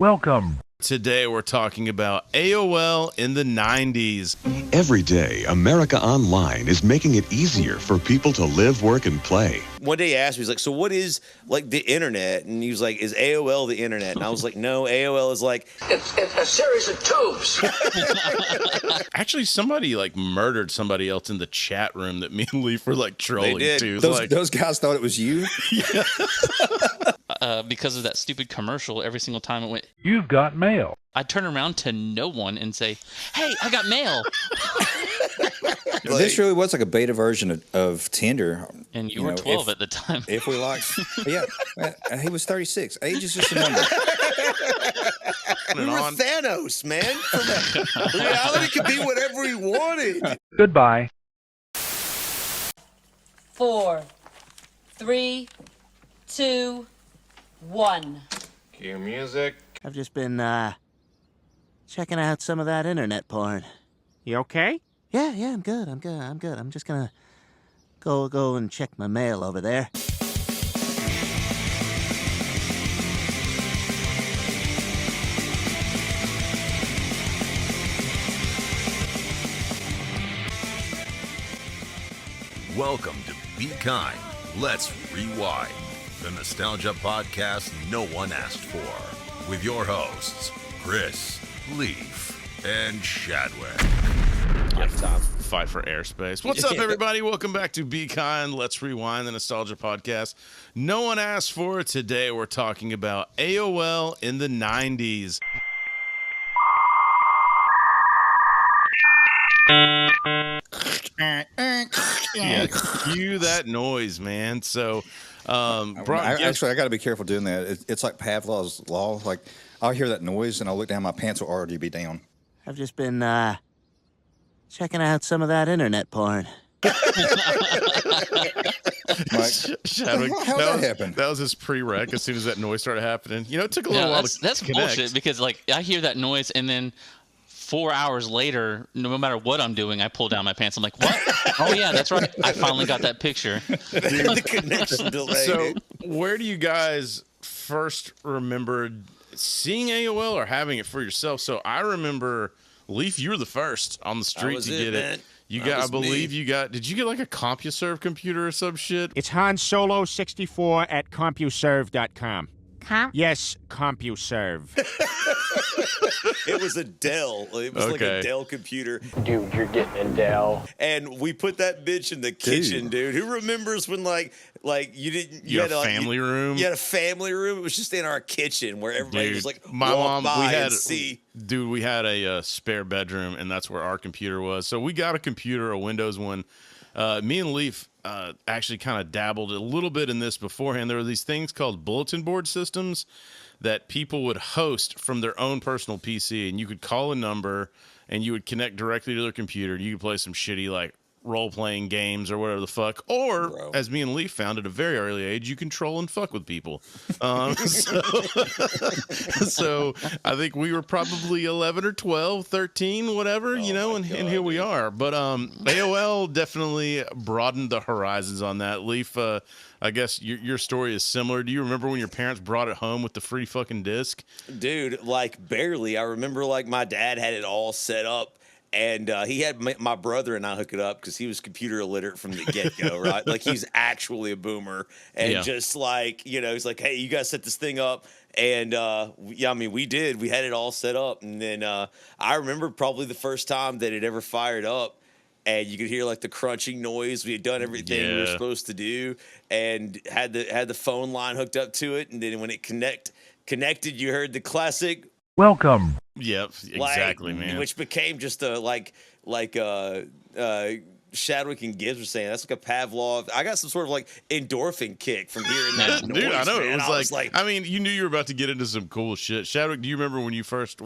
Welcome. Today we're talking about AOL in the 90s. Every day, America Online is making it easier for people to live, work, and play. One day he asked me, he's like, so what is, like, the internet? And he was like, is AOL the internet? And I was like, no, AOL is like... It's a series of tubes. Actually, somebody, like, murdered somebody else in the chat room that me and Leaf were, like, trolling, They did. too. Those guys thought it was you? Because of that stupid commercial, every single time it went, You've got mail. I'd turn around to no one and say, hey, I got mail. This really was like a beta version of Tinder. And you were 12 at the time. If we liked... Yeah, he was 36. Age is just a number. We were Thanos, man. Reality could be whatever we wanted. Goodbye. 4, 3, 2, 1. Cue music. I've just been, checking out some of that internet porn. You okay? Yeah, I'm good. I'm just gonna go and check my mail over there. Welcome to Be Kind, Let's Rewind, the nostalgia podcast no one asked for, with your hosts, Chris, Leaf, and Shadwick. Fight for airspace. What's up, everybody? Welcome back to Be Kind, Let's Rewind, the nostalgia podcast no one asked for. Today we're talking about AOL in the 90s. Yeah, cue that noise, man. So, I got to be careful doing that. It's like Pavlov's law. Like, I'll hear that noise and I'll look down, my pants will already be down. I've just been, checking out some of that internet porn. Mike, Shadwick, how did that happen? That was his prereq as soon as that noise started happening. You know, it took a little while to That's connect. bullshit because, like, I hear that noise and then 4 hours later, no matter what I'm doing, I pull down my pants. I'm like, what? Oh, yeah, that's right. I finally got that picture. The connection delay. So, where do you guys first remember seeing AOL or having it for yourself? So, I remember, Leaf, you were the first on the street to get man. it. You got, I believe you got, did you get like a CompuServe computer or some shit? It's Han Solo 64 at CompuServe.com. Yes, CompuServe. It was a Dell. It was like a Dell computer. Dude, you're getting a Dell. And we put that bitch in the kitchen, dude. Who remembers when like you didn't You had a family room? You had a family room. It was just in our kitchen where everybody was like my mom, by we had and see. Dude, we had a spare bedroom, and that's where our computer was. So we got a computer, a Windows one. Me and Leaf actually kind of dabbled a little bit in this beforehand. There were these things called bulletin board systems that people would host from their own personal PC, and you could call a number, and you would connect directly to their computer. You could play some shitty, like, role-playing games or whatever the fuck. Or, as me and Leaf found at a very early age, you can troll and fuck with people. So I think we were probably 11 or 12, 13, whatever, and here we are. But AOL definitely broadened the horizons on that. Leaf, I guess your story is similar. Do you remember when your parents brought it home with the free fucking disc? Dude, like, barely. I remember, like, my dad had it all set up. And he had my brother and I hook it up because he was computer illiterate from the get-go, right? Like, he's actually a boomer. And just like, he's like, hey, you guys set this thing up. And, we did. We had it all set up. And then I remember probably the first time that it ever fired up. And you could hear, like, the crunching noise. We had done everything we were supposed to do and had the phone line hooked up to it. And then when it connected, you heard the classic... Welcome. Yep, exactly, man. Which became just a Shadwick and Gibbs were saying, that's like a Pavlov. I got some sort of like endorphin kick from hearing that noise. Dude, I know. Man. It was like, I mean, you knew you were about to get into some cool shit. Shadwick, do you remember when you first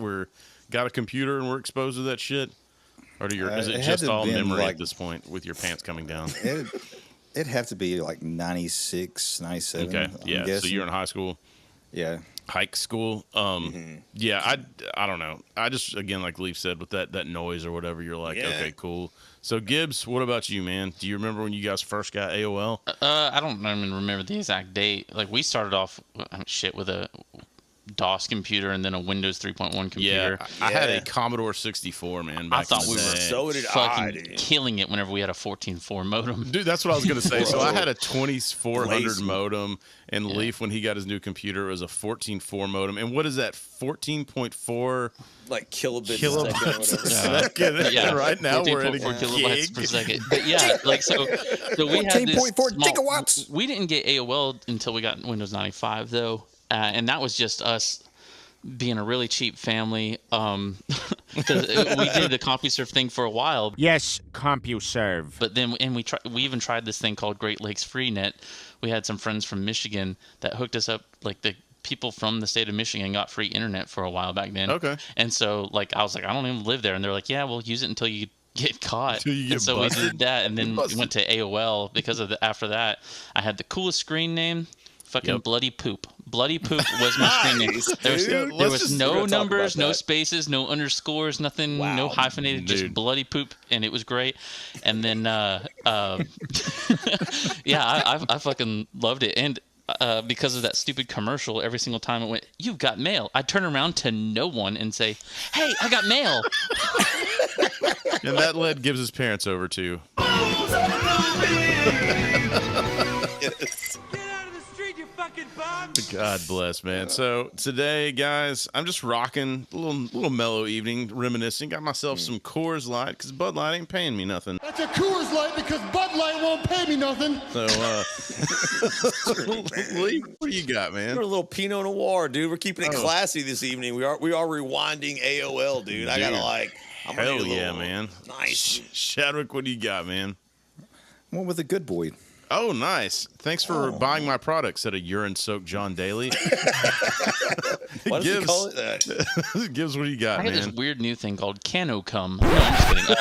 got a computer and were exposed to that shit? Or is it just all memory at this point with your pants coming down? It'd have to be like 96, 97. Okay, yeah. So you're in high school? Yeah. Hike school. Yeah, I don't know. I just, again, like Leaf said, with that noise or whatever, you're like, okay, cool. So Gibbs, what about you, man? Do you remember when you guys first got AOL? I don't even remember the exact date. Like, we started off with DOS computer and then a Windows 3.1 computer. Yeah, I had a Commodore 64, man. Back I thought in the we were day. So did fucking killing it whenever we had a 14.4 modem. Dude, that's what I was gonna say. So I had a 2400 Lazy. modem, and Leaf, when he got his new computer, it was a 14.4 modem. And what is that? 14.4 like kilobits a a second. Yeah, Right now we're at a 14.4 kilobytes gig. per second. But yeah, like so we had this 14.4 gigawatts. We didn't get AOL until we got Windows 95 though, and that was just us being a really cheap family. 'Cause we did the CompuServe thing for a while. Yes, CompuServe. But then, we even tried this thing called Great Lakes FreeNet. We had some friends from Michigan that hooked us up. Like the people from the state of Michigan got free internet for a while back then. Okay. And so, like, I was like, I don't even live there, and they're like, yeah, we'll use it until you get caught. Until you get and so busted. we did that, and then we went to AOL because of after that, I had the coolest screen name. Fucking Bloody Poop. Bloody Poop was my screen name. There was no numbers, no spaces, no underscores, nothing, no hyphenated, just Bloody Poop, and it was great. And then, I fucking loved it. And because of that stupid commercial, every single time it went, "You've got mail," I'd turn around to no one and say, "Hey, I got mail." And that led Gibbs' parents over to. God bless, man. So today, guys, I'm just rocking a little mellow evening, reminiscing. Got myself some Coors Light because Bud Light ain't paying me nothing. That's a Coors Light because Bud Light won't pay me nothing. So, Lee, what do you got, man? We're a little Pinot Noir, dude. We're keeping it classy this evening. We are rewinding AOL, dude. I gotta I'm hell yeah, man. Nice. Shadwick, what do you got, man? One with a good boy. Oh, nice. Thanks for buying my product, said a urine-soaked John Daly. Why does he call it that? Gibbs, what do you got, I got man? this weird new thing called Cano Cum. No, I'm just kidding.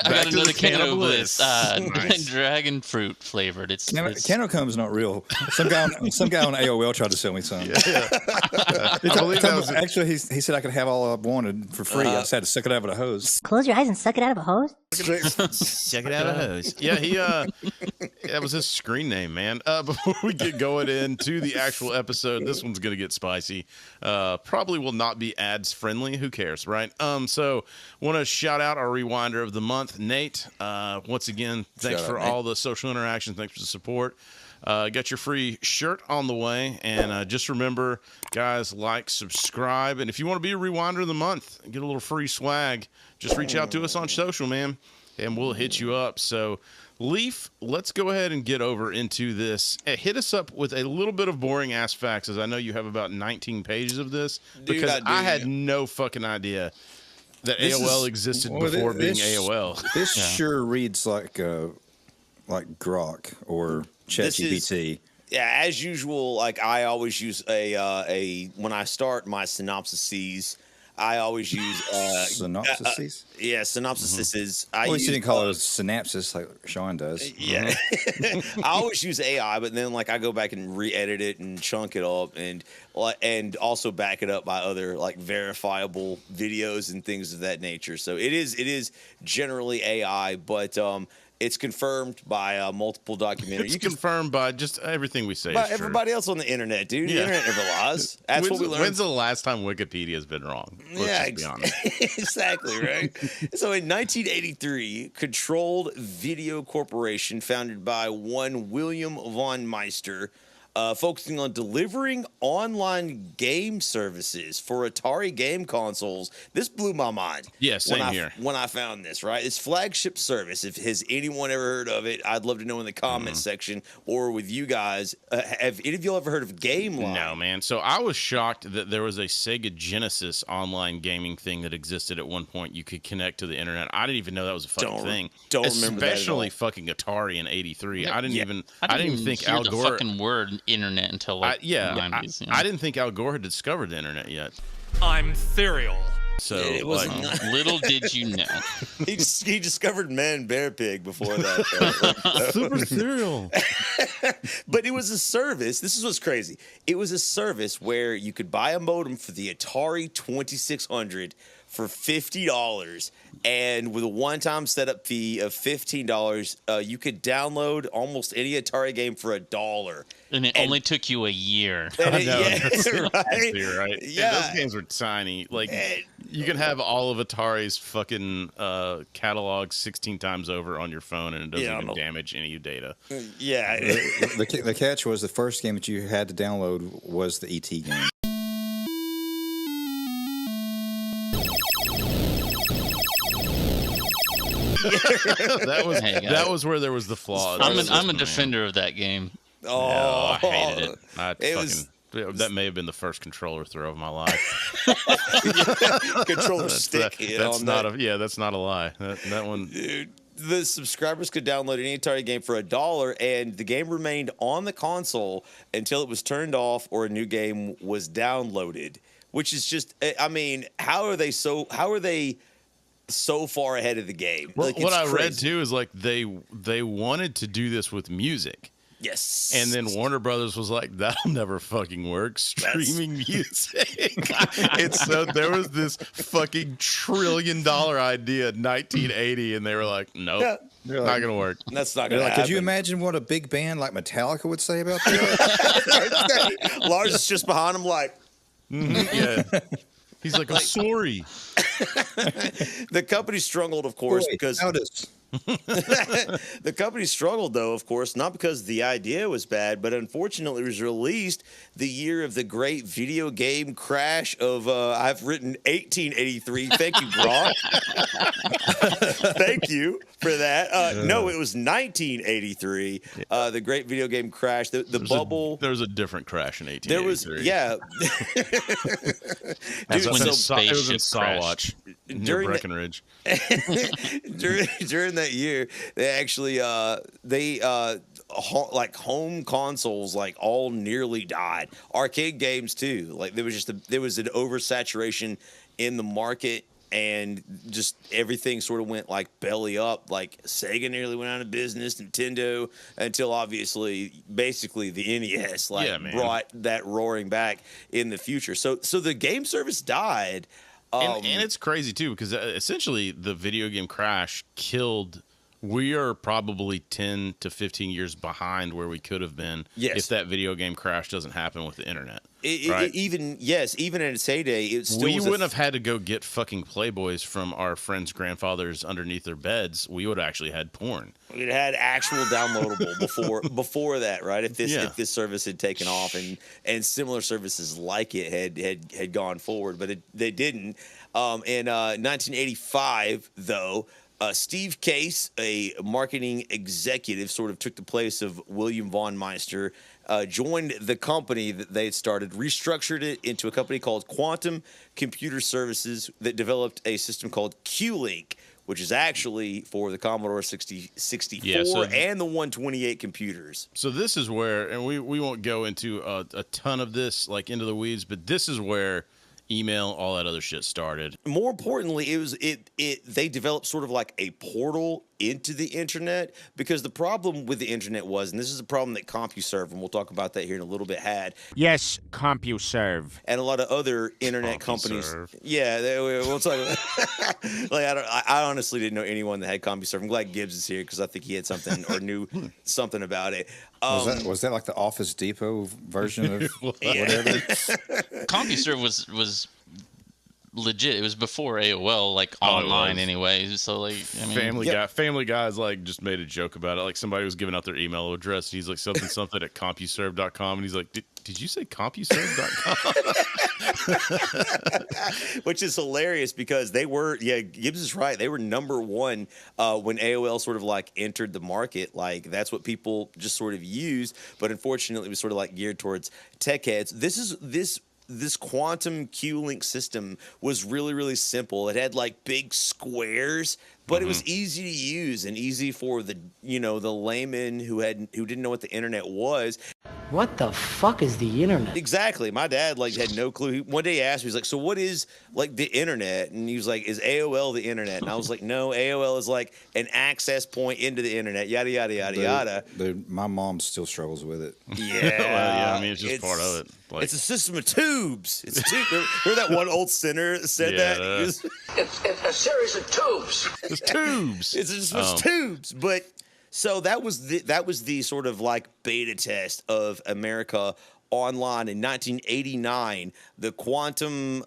I got another Cano Bliss. Nice. Dragon fruit flavored. It's Cano Cum's not real. Some guy on AOL tried to sell me some. Actually, he said I could have all I wanted for free. I just had to suck it out of a hose. Close your eyes and suck it out of a hose? Check it out of a hose. Yeah, he that was his screen name, man. Before we get going into the actual episode, this one's gonna get spicy. Probably will not be ads friendly. Who cares, right? So want to shout out our rewinder of the month, Nate. Once again, thanks for all the social interaction. Thanks for the support. Got your free shirt on the way, and just remember, guys, like, subscribe, and if you want to be a rewinder of the month and get a little free swag, just reach out to us on social, man, and we'll hit you up. So, Leaf, let's go ahead and get over into this. Hit us up with a little bit of boring ass facts, as I know you have about 19 pages of this, because I had no fucking idea that AOL existed before being AOL. This sure reads like Grok or ChatGPT. Yeah, as usual, like I always use a when I start my synopsises, I always use synopsises. Synopsises. Well, you didn't call it a synapsis like Sean does. Yeah, I always use AI, but then like I go back and re-edit it and chunk it up, and also back it up by other like verifiable videos and things of that nature. So it is generally AI, but it's confirmed by multiple documentaries. It's confirmed by just everything we say. By everybody else on the internet, dude. The internet never lies. That's what we learned. When's the last time Wikipedia's been wrong? Let's just be honest. Exactly, right? So in 1983, Controlled Video Corporation, founded by one William von Meister, focusing on delivering online game services for Atari game consoles. This blew my mind. Yeah, same here. When I found this, right? It's flagship service. If has anyone ever heard of it, I'd love to know in the comments section or with you guys. Have any of y'all ever heard of Game Line? No, man. So I was shocked that there was a Sega Genesis online gaming thing that existed at one point. You could connect to the internet. I didn't even know that was a fucking thing. Don't remember that at all. Especially fucking Atari in '83. I didn't even think hear Al Gore. the fucking word internet until like the 90s. I didn't think Al Gore had discovered the internet yet. I'm Serial. So it was little did you know. he discovered Man Bear Pig before that. Super cereal. But it was a service. This is what's crazy. It was a service where you could buy a modem for the Atari 2600 for $50, and with a one-time setup fee of $15, you could download almost any Atari game for $1. And it only took you a year. Right? Right? Yeah. And those games were tiny. Like, you can have all of Atari's fucking catalog 16 times over on your phone, and it doesn't even damage any data. Yeah. The catch was the first game that you had to download was the ET game. that was where there was the flaw. I'm a defender of that game. Oh, I hated it. That may have been the first controller throw of my life. Controller stick. That's not a lie. That one. Dude, the subscribers could download any Atari game for $1, and the game remained on the console until it was turned off or a new game was downloaded. Which is just, I mean, how are they so far ahead of the game? Well, like, what I crazy. read too is like they wanted to do this with music. Yes. And then Warner Brothers was like, that'll never fucking work. Streaming music. There was this fucking $1 trillion idea in 1980, and they were like, nope, not going to work. That's not going to happen. Could you imagine what a big band like Metallica would say about that? Lars is just behind him like, yeah. He's like, I'm sorry. The company struggled, of course, because the company struggled, though, of course, not because the idea was bad, but unfortunately it was released the year of the great video game crash of, I've written 1883. Thank you, Brock. Thank you for that. No, it was 1983. The great video game crash. The bubble. There was a different crash in 1883. There was, yeah. That's when the it was in spaceship crashed. Sawatch near Breckenridge. During that year, they actually like home consoles like all nearly died. Arcade games too. Like there was an oversaturation in the market, and just everything sort of went like belly up. Like Sega nearly went out of business, Nintendo, until obviously basically the NES brought that roaring back in the future. So the game service died. And it's crazy too, because essentially the video game crash killed. We are probably 10 to 15 years behind where we could have been if that video game crash doesn't happen with the internet. Even in its heyday, it still we wouldn't have had to go get fucking Playboys from our friends' grandfathers underneath their beds. We would have actually had porn. It had actual downloadable before that, right? If this service had taken off and similar services like it had gone forward, but they didn't. In 1985, though. Steve Case, a marketing executive, sort of took the place of William Von Meister, joined the company that they had started, restructured it into a company called Quantum Computer Services that developed a system called Q-Link, which is actually for the Commodore 64 and the 128 computers. So this is where, and we won't go into a ton of this, like into the weeds, but this is where email, all that other shit started. More importantly, they developed sort of like a portal into the internet, because the problem with the internet was, and this is a problem that CompuServe, and we'll talk about that here in a little bit, had. Yes, CompuServe. And a lot of other internet companies. Yeah, we'll talk about like I honestly didn't know anyone that had CompuServe. I'm glad Gibbs is here because I think he had something or knew something about it. Was that like the Office Depot version of whatever? CompuServe was legit. It was before AOL, like online anyway. So like, I mean, Family Guy's like just made a joke about it. Like somebody was giving out their email address. And he's like something at CompuServe.com, and he's like, did you say CompuServe.com? Which is hilarious because they were, Gibbs is right. They were number one when AOL sort of like entered the market. Like that's what people just sort of used, but unfortunately it was sort of like geared towards tech heads. This quantum Q-Link system was really, really simple. It had like big squares, but it was easy to use and easy for the layman who didn't know what the internet was. What the fuck is the internet? Exactly. My dad like had no clue. One day he asked me, he's like, so what is like the internet? And he was like, is AOL the internet? And I was like, no, AOL is like an access point into the internet, yada, yada, yada, yada. My mom still struggles with it. Yeah. Well, yeah, I mean, it's just part of it. Like, it's a system of tubes. It's remember that one old sinner said that? It's a series of tubes. It's tubes. It's just tubes. But so that was the sort of like beta test of America Online in 1989. The Quantum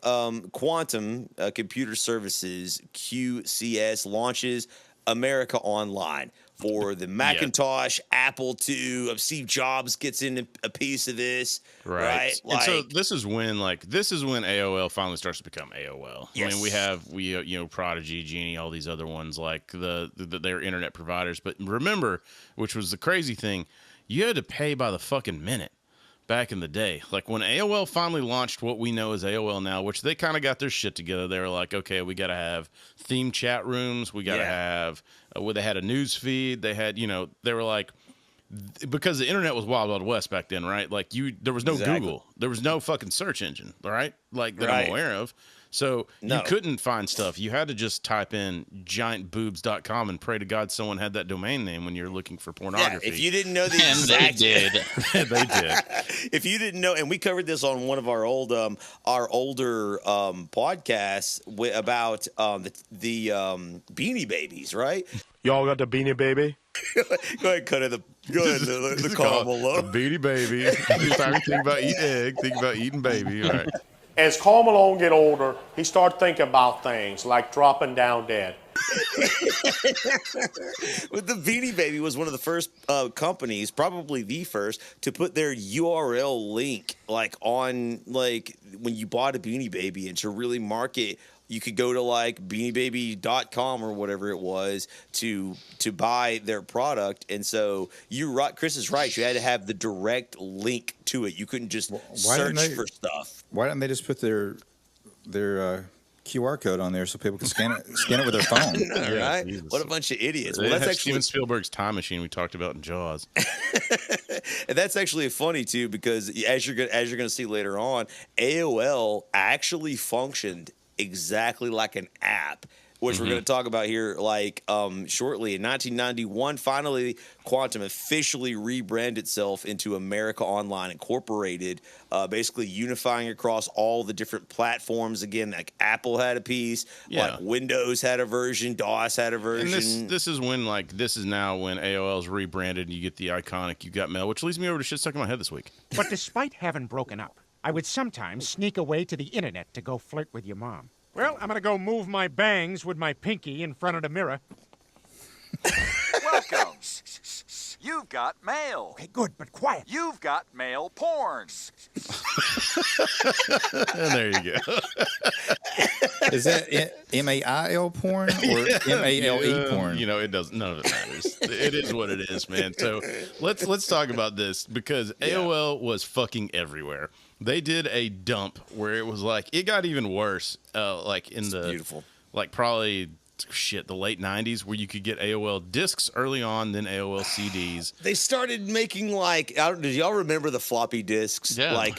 Computer Services QCS launches America Online for the Macintosh, Apple II. Steve Jobs gets in a piece of this, right? And so this is when AOL finally starts to become AOL. Yes. I mean, we Prodigy, Genie, all these other ones like their internet providers. But remember, which was the crazy thing, you had to pay by the fucking minute back in the day. Like when AOL finally launched what we know as AOL now, which they kind of got their shit together. They were like, okay, we got to have themed chat rooms. We got to have where they had a news feed. They had, they were like, because the internet was wild, wild west back then, right? Like there was no Google, there was no fucking search engine, right? Like that I'm aware of. So you couldn't find stuff. You had to just type in giantboobs.com and pray to God someone had that domain name when you're looking for pornography. Yeah, if you didn't know the exact... they did. They did. If you didn't know, and we covered this on one of our older podcasts about the Beanie Babies, right? Y'all got the Beanie Baby? Go ahead, cut it. Go ahead, the call below. The Beanie Baby. Anytime you think about eating egg, think about eating baby. All right. As Karl Malone get older, he started thinking about things like dropping down dead. With the Beanie Baby was one of the first companies, probably the first, to put their URL link on when you bought a Beanie Baby, and to really market. You could go to beaniebaby.com or whatever it was to buy their product. And so Chris is right. You had to have the direct link to it. You couldn't just search for stuff. Why didn't they just put their QR code on there so people can scan it with their phone? Right? Jesus. What a bunch of idiots. Well, that's actually Steven Spielberg's time machine we talked about in Jaws. And that's actually funny too, because as you're going to see later on, AOL actually functioned exactly like an app, which we're going to talk about here shortly. In 1991, finally, Quantum officially rebranded itself into America Online Incorporated, basically unifying across all the different platforms. Again, like Apple had a piece, like Windows had a version, DOS had a version. And this is now when AOL is rebranded and you get the iconic "You Got Mail," which leads me over to shit stuck in my head this week. But despite having broken up, I would sometimes sneak away to the internet to go flirt with your mom. Well, I'm going to go move my bangs with my pinky in front of the mirror. Welcome. You've got mail. Okay, good, but quiet. You've got mail porn. And there you go. Is that MAIL porn or MALE porn? It doesn't. None of it matters. It is what it is, man. So let's talk about this, because AOL was fucking everywhere. They did a dump where it was it got even worse. Beautiful. Probably the late 90s, where you could get AOL discs early on, then AOL CDs. They started making did y'all remember the floppy disks? Yeah.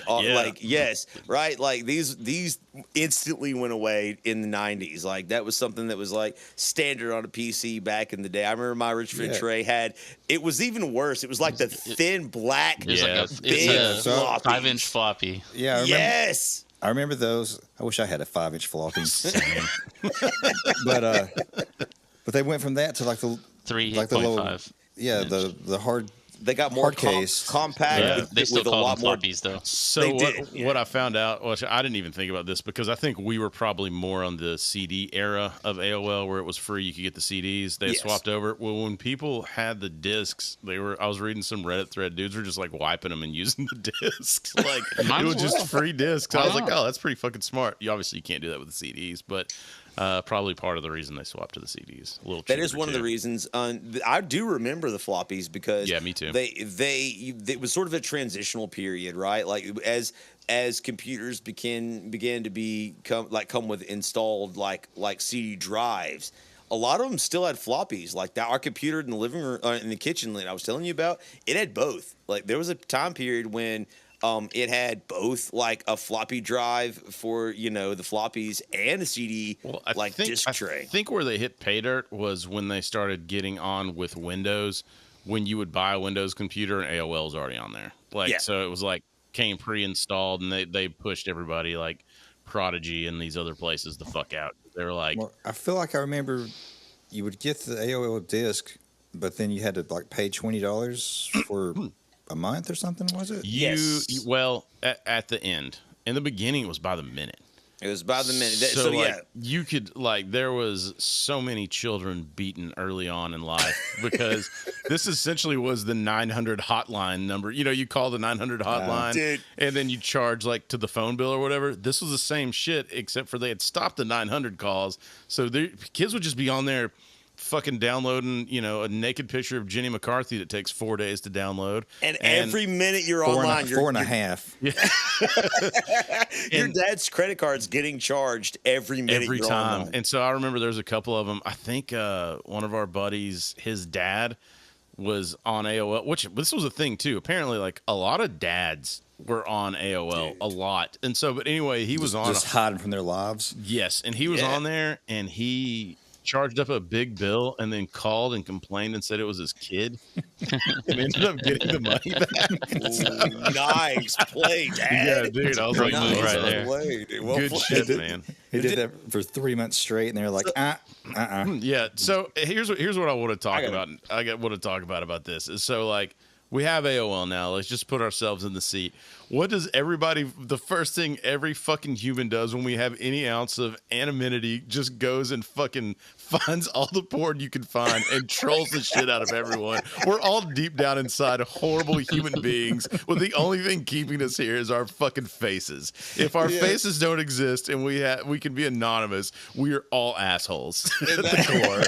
Yes, right? These instantly went away in the 90s. That was something that was standard on a PC back in the day. I remember my rich friend Trey had, it was even worse. It was the thin black big floppy. 5-inch floppy. Yeah. Yes. I remember those. I wish I had a 5-inch floppy. But they went from that to the 3.5. Yeah, the hard. They got more compact. They still with call a lot them floppies, though. So what I found out, I didn't even think about this, because I think we were probably more on the CD era of AOL, where it was free. You could get the CDs. They swapped over. Well, when people had the discs, I was reading some Reddit thread. Dudes were just wiping them and using the discs. It was just free discs. I was like, oh, that's pretty fucking smart. You can't do that with the CDs, but probably part of the reason they swapped to the CDs. That is one of the reasons. I do remember the floppies, because me too. It was sort of a transitional period, right? As computers began to come with installed CD drives. a lot of them still had floppies. Like our computer in the living room, in the kitchen that I was telling you about, it had both. Like there was a time period when it had both like a floppy drive for, the floppies and a CD disc tray. I think where they hit pay dirt was when they started getting on with Windows, when you would buy a Windows computer and AOL was already on there. So it was like came pre-installed and they pushed everybody like Prodigy and these other places the fuck out. They were like, well, I feel like I remember you would get the AOL disc, but then you had to like pay $20 for a month or something, was it? Well, at the end. In the beginning, it was by the minute. It was by the minute. So yeah. You could, there was so many children beaten early on in life because this essentially was the 900 hotline number. You call the 900 hotline and then you charge to the phone bill or whatever. This was the same shit, except for they had stopped the 900 calls. So the kids would just be on there fucking downloading, a naked picture of Jenny McCarthy that takes 4 days to download. And every minute you're online, four and a half. Your dad's credit card's getting charged every minute every you're time. online. And so I remember there's a couple of them. I think one of our buddies, his dad was on AOL, which this was a thing too. Apparently, a lot of dads were on AOL a lot. And so, but anyway, he was on just hiding from their lives. Yes, and he was on there, and he charged up a big bill and then called and complained and said it was his kid and ended up getting the money back. Nice play, Dad. Yeah, dude, I was like, move right there. Good shit, man. He did that for 3 months straight, and they're like, Yeah. So here's what I want to talk about. I want to talk about this. Is so we have AOL now. Let's just put ourselves in the seat. What does the first thing every fucking human does when we have any ounce of anonymity, just goes and fucking finds all the porn you can find and trolls the shit out of everyone. We're all deep down inside horrible human beings, with the only thing keeping us here is our fucking faces. If our faces don't exist and we can be anonymous, we are all assholes at the core.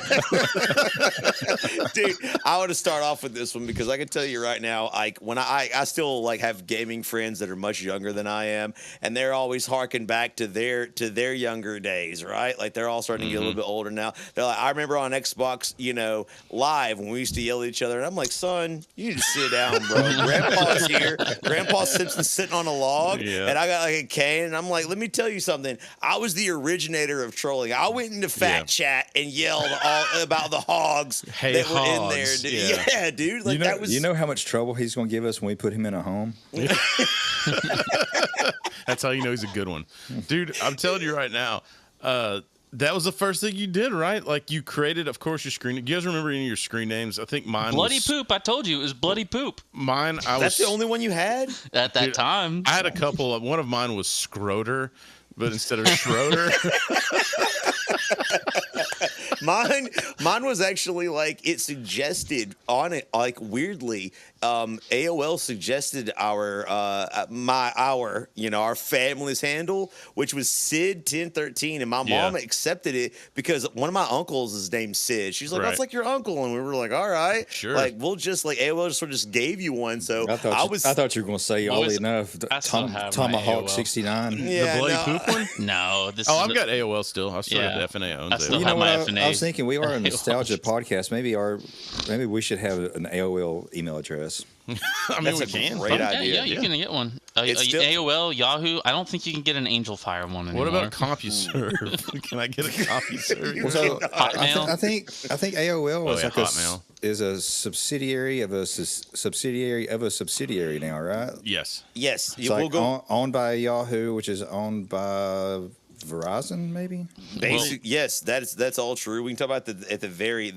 Dude, I want to start off with this one because I can tell you right now, when I still have gaming friends that are much younger than I am, and they're always harking back to their younger days, right? They're all starting to get a little bit older now. They're like, I remember on Xbox, Live when we used to yell at each other, and I'm like, son, you need to sit down, bro. Grandpa's here. Grandpa Simpson's sitting on a log, and I got a cane, and I'm like, let me tell you something. I was the originator of trolling. I went into Fat Chat and yelled all about the hogs that were in there. Dude. Yeah, dude. That was. You know how much trouble he's going to give us when we put him in a home? That's how you know he's a good one. Dude, I'm telling you right now, that was the first thing you did, right? You created, of course, your screen. Do you guys remember any of your screen names? I think mine Bloody Poop. I told you it was Bloody Poop. Mine, That's the only one you had? At that time. I had a couple. One of mine was Scroder, but instead of Schroeder. Mine was actually it suggested on it, weirdly, AOL suggested our family's handle, which was Sid1013, and my mom accepted it because one of my uncles is named Sid. She's like, that's like your uncle, and we were like, all right, sure. We'll just AOL just gave you one. So I thought you were going to say oddly enough, Tomahawk 69. Yeah, the Bloody Poop one. No, I've got AOL still. I still have the FNA owns I still have my FNA. I was thinking we are a nostalgia podcast. Maybe we should have an AOL email address. I mean, we can. Great idea. Yeah, you can get one. AOL, Yahoo. I don't think you can get an Angel Fire one anymore. What about CompuServe? Can I get a CompuServe? So Hotmail? I think AOL is a subsidiary of a subsidiary now, right? Yes. Yes. It's owned by Yahoo, which is owned by Verizon, maybe. Yes, that's all true. We can talk about the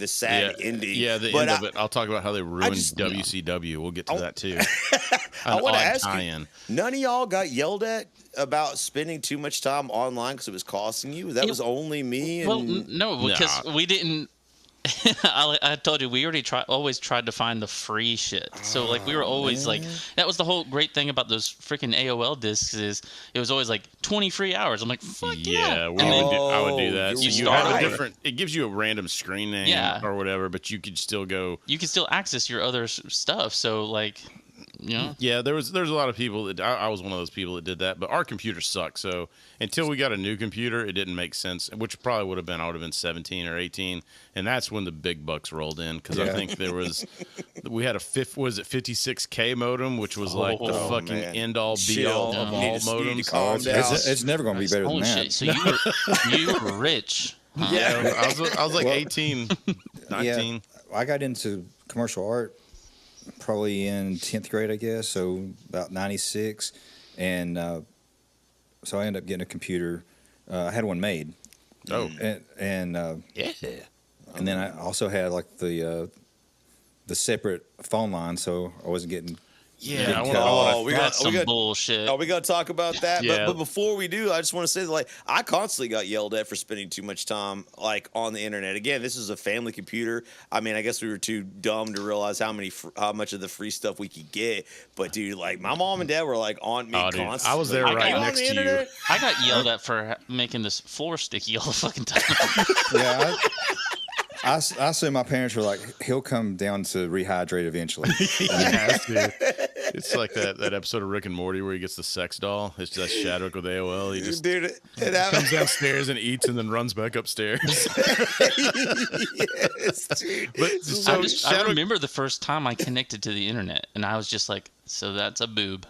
sad ending. Yeah, the end of it. I'll talk about how they ruined WCW. We'll get to that too. I want to ask you, none of y'all got yelled at about spending too much time online because it was costing you? That was only me. Well, no, because we didn't. I told you we always tried to find the free shit. So we were always that was the whole great thing about those freaking AOL discs is it was always 20 free hours. I'm like, fuck yeah. I would do that. You have a different. It gives you a random screen name or whatever, but you could still go. You can still access your other stuff. So Yeah, there's a lot of people that I was one of those people that did that, but our computer sucked. So until we got a new computer, it didn't make sense. Which probably would have been I would have been 17 or 18, and that's when the big bucks rolled in because I think we had a 56K modem, which was like the fucking end all be all of all modems. It's never going to be better than that. Shit. So you were rich. Huh? Yeah, I was like 18, 19. Yeah, I got into commercial art probably in 10th grade, I guess, so about 96. And so I ended up getting a computer. I had one made. Oh. And yeah. And then I also had like the separate phone line, so I wasn't getting... Yeah, we got some bullshit. Oh, we got to talk about that. Yeah. But before we do, I just want to say that, like, I constantly got yelled at for spending too much time, like, on the internet. Again, this is a family computer. I mean, I guess we were too dumb to realize how much of the free stuff we could get. But dude, like, my mom and dad were like on me constantly. I was there right next to you. I got yelled at for making this floor sticky all the fucking time. Yeah. I assume my parents were like, he'll come down to rehydrate eventually. It's like that episode of Rick and Morty where he gets the sex doll. It's just Shadwick with AOL. He just comes downstairs and eats and then runs back upstairs. Yes, dude. But I remember the first time I connected to the internet, and I was just like, so that's a boob.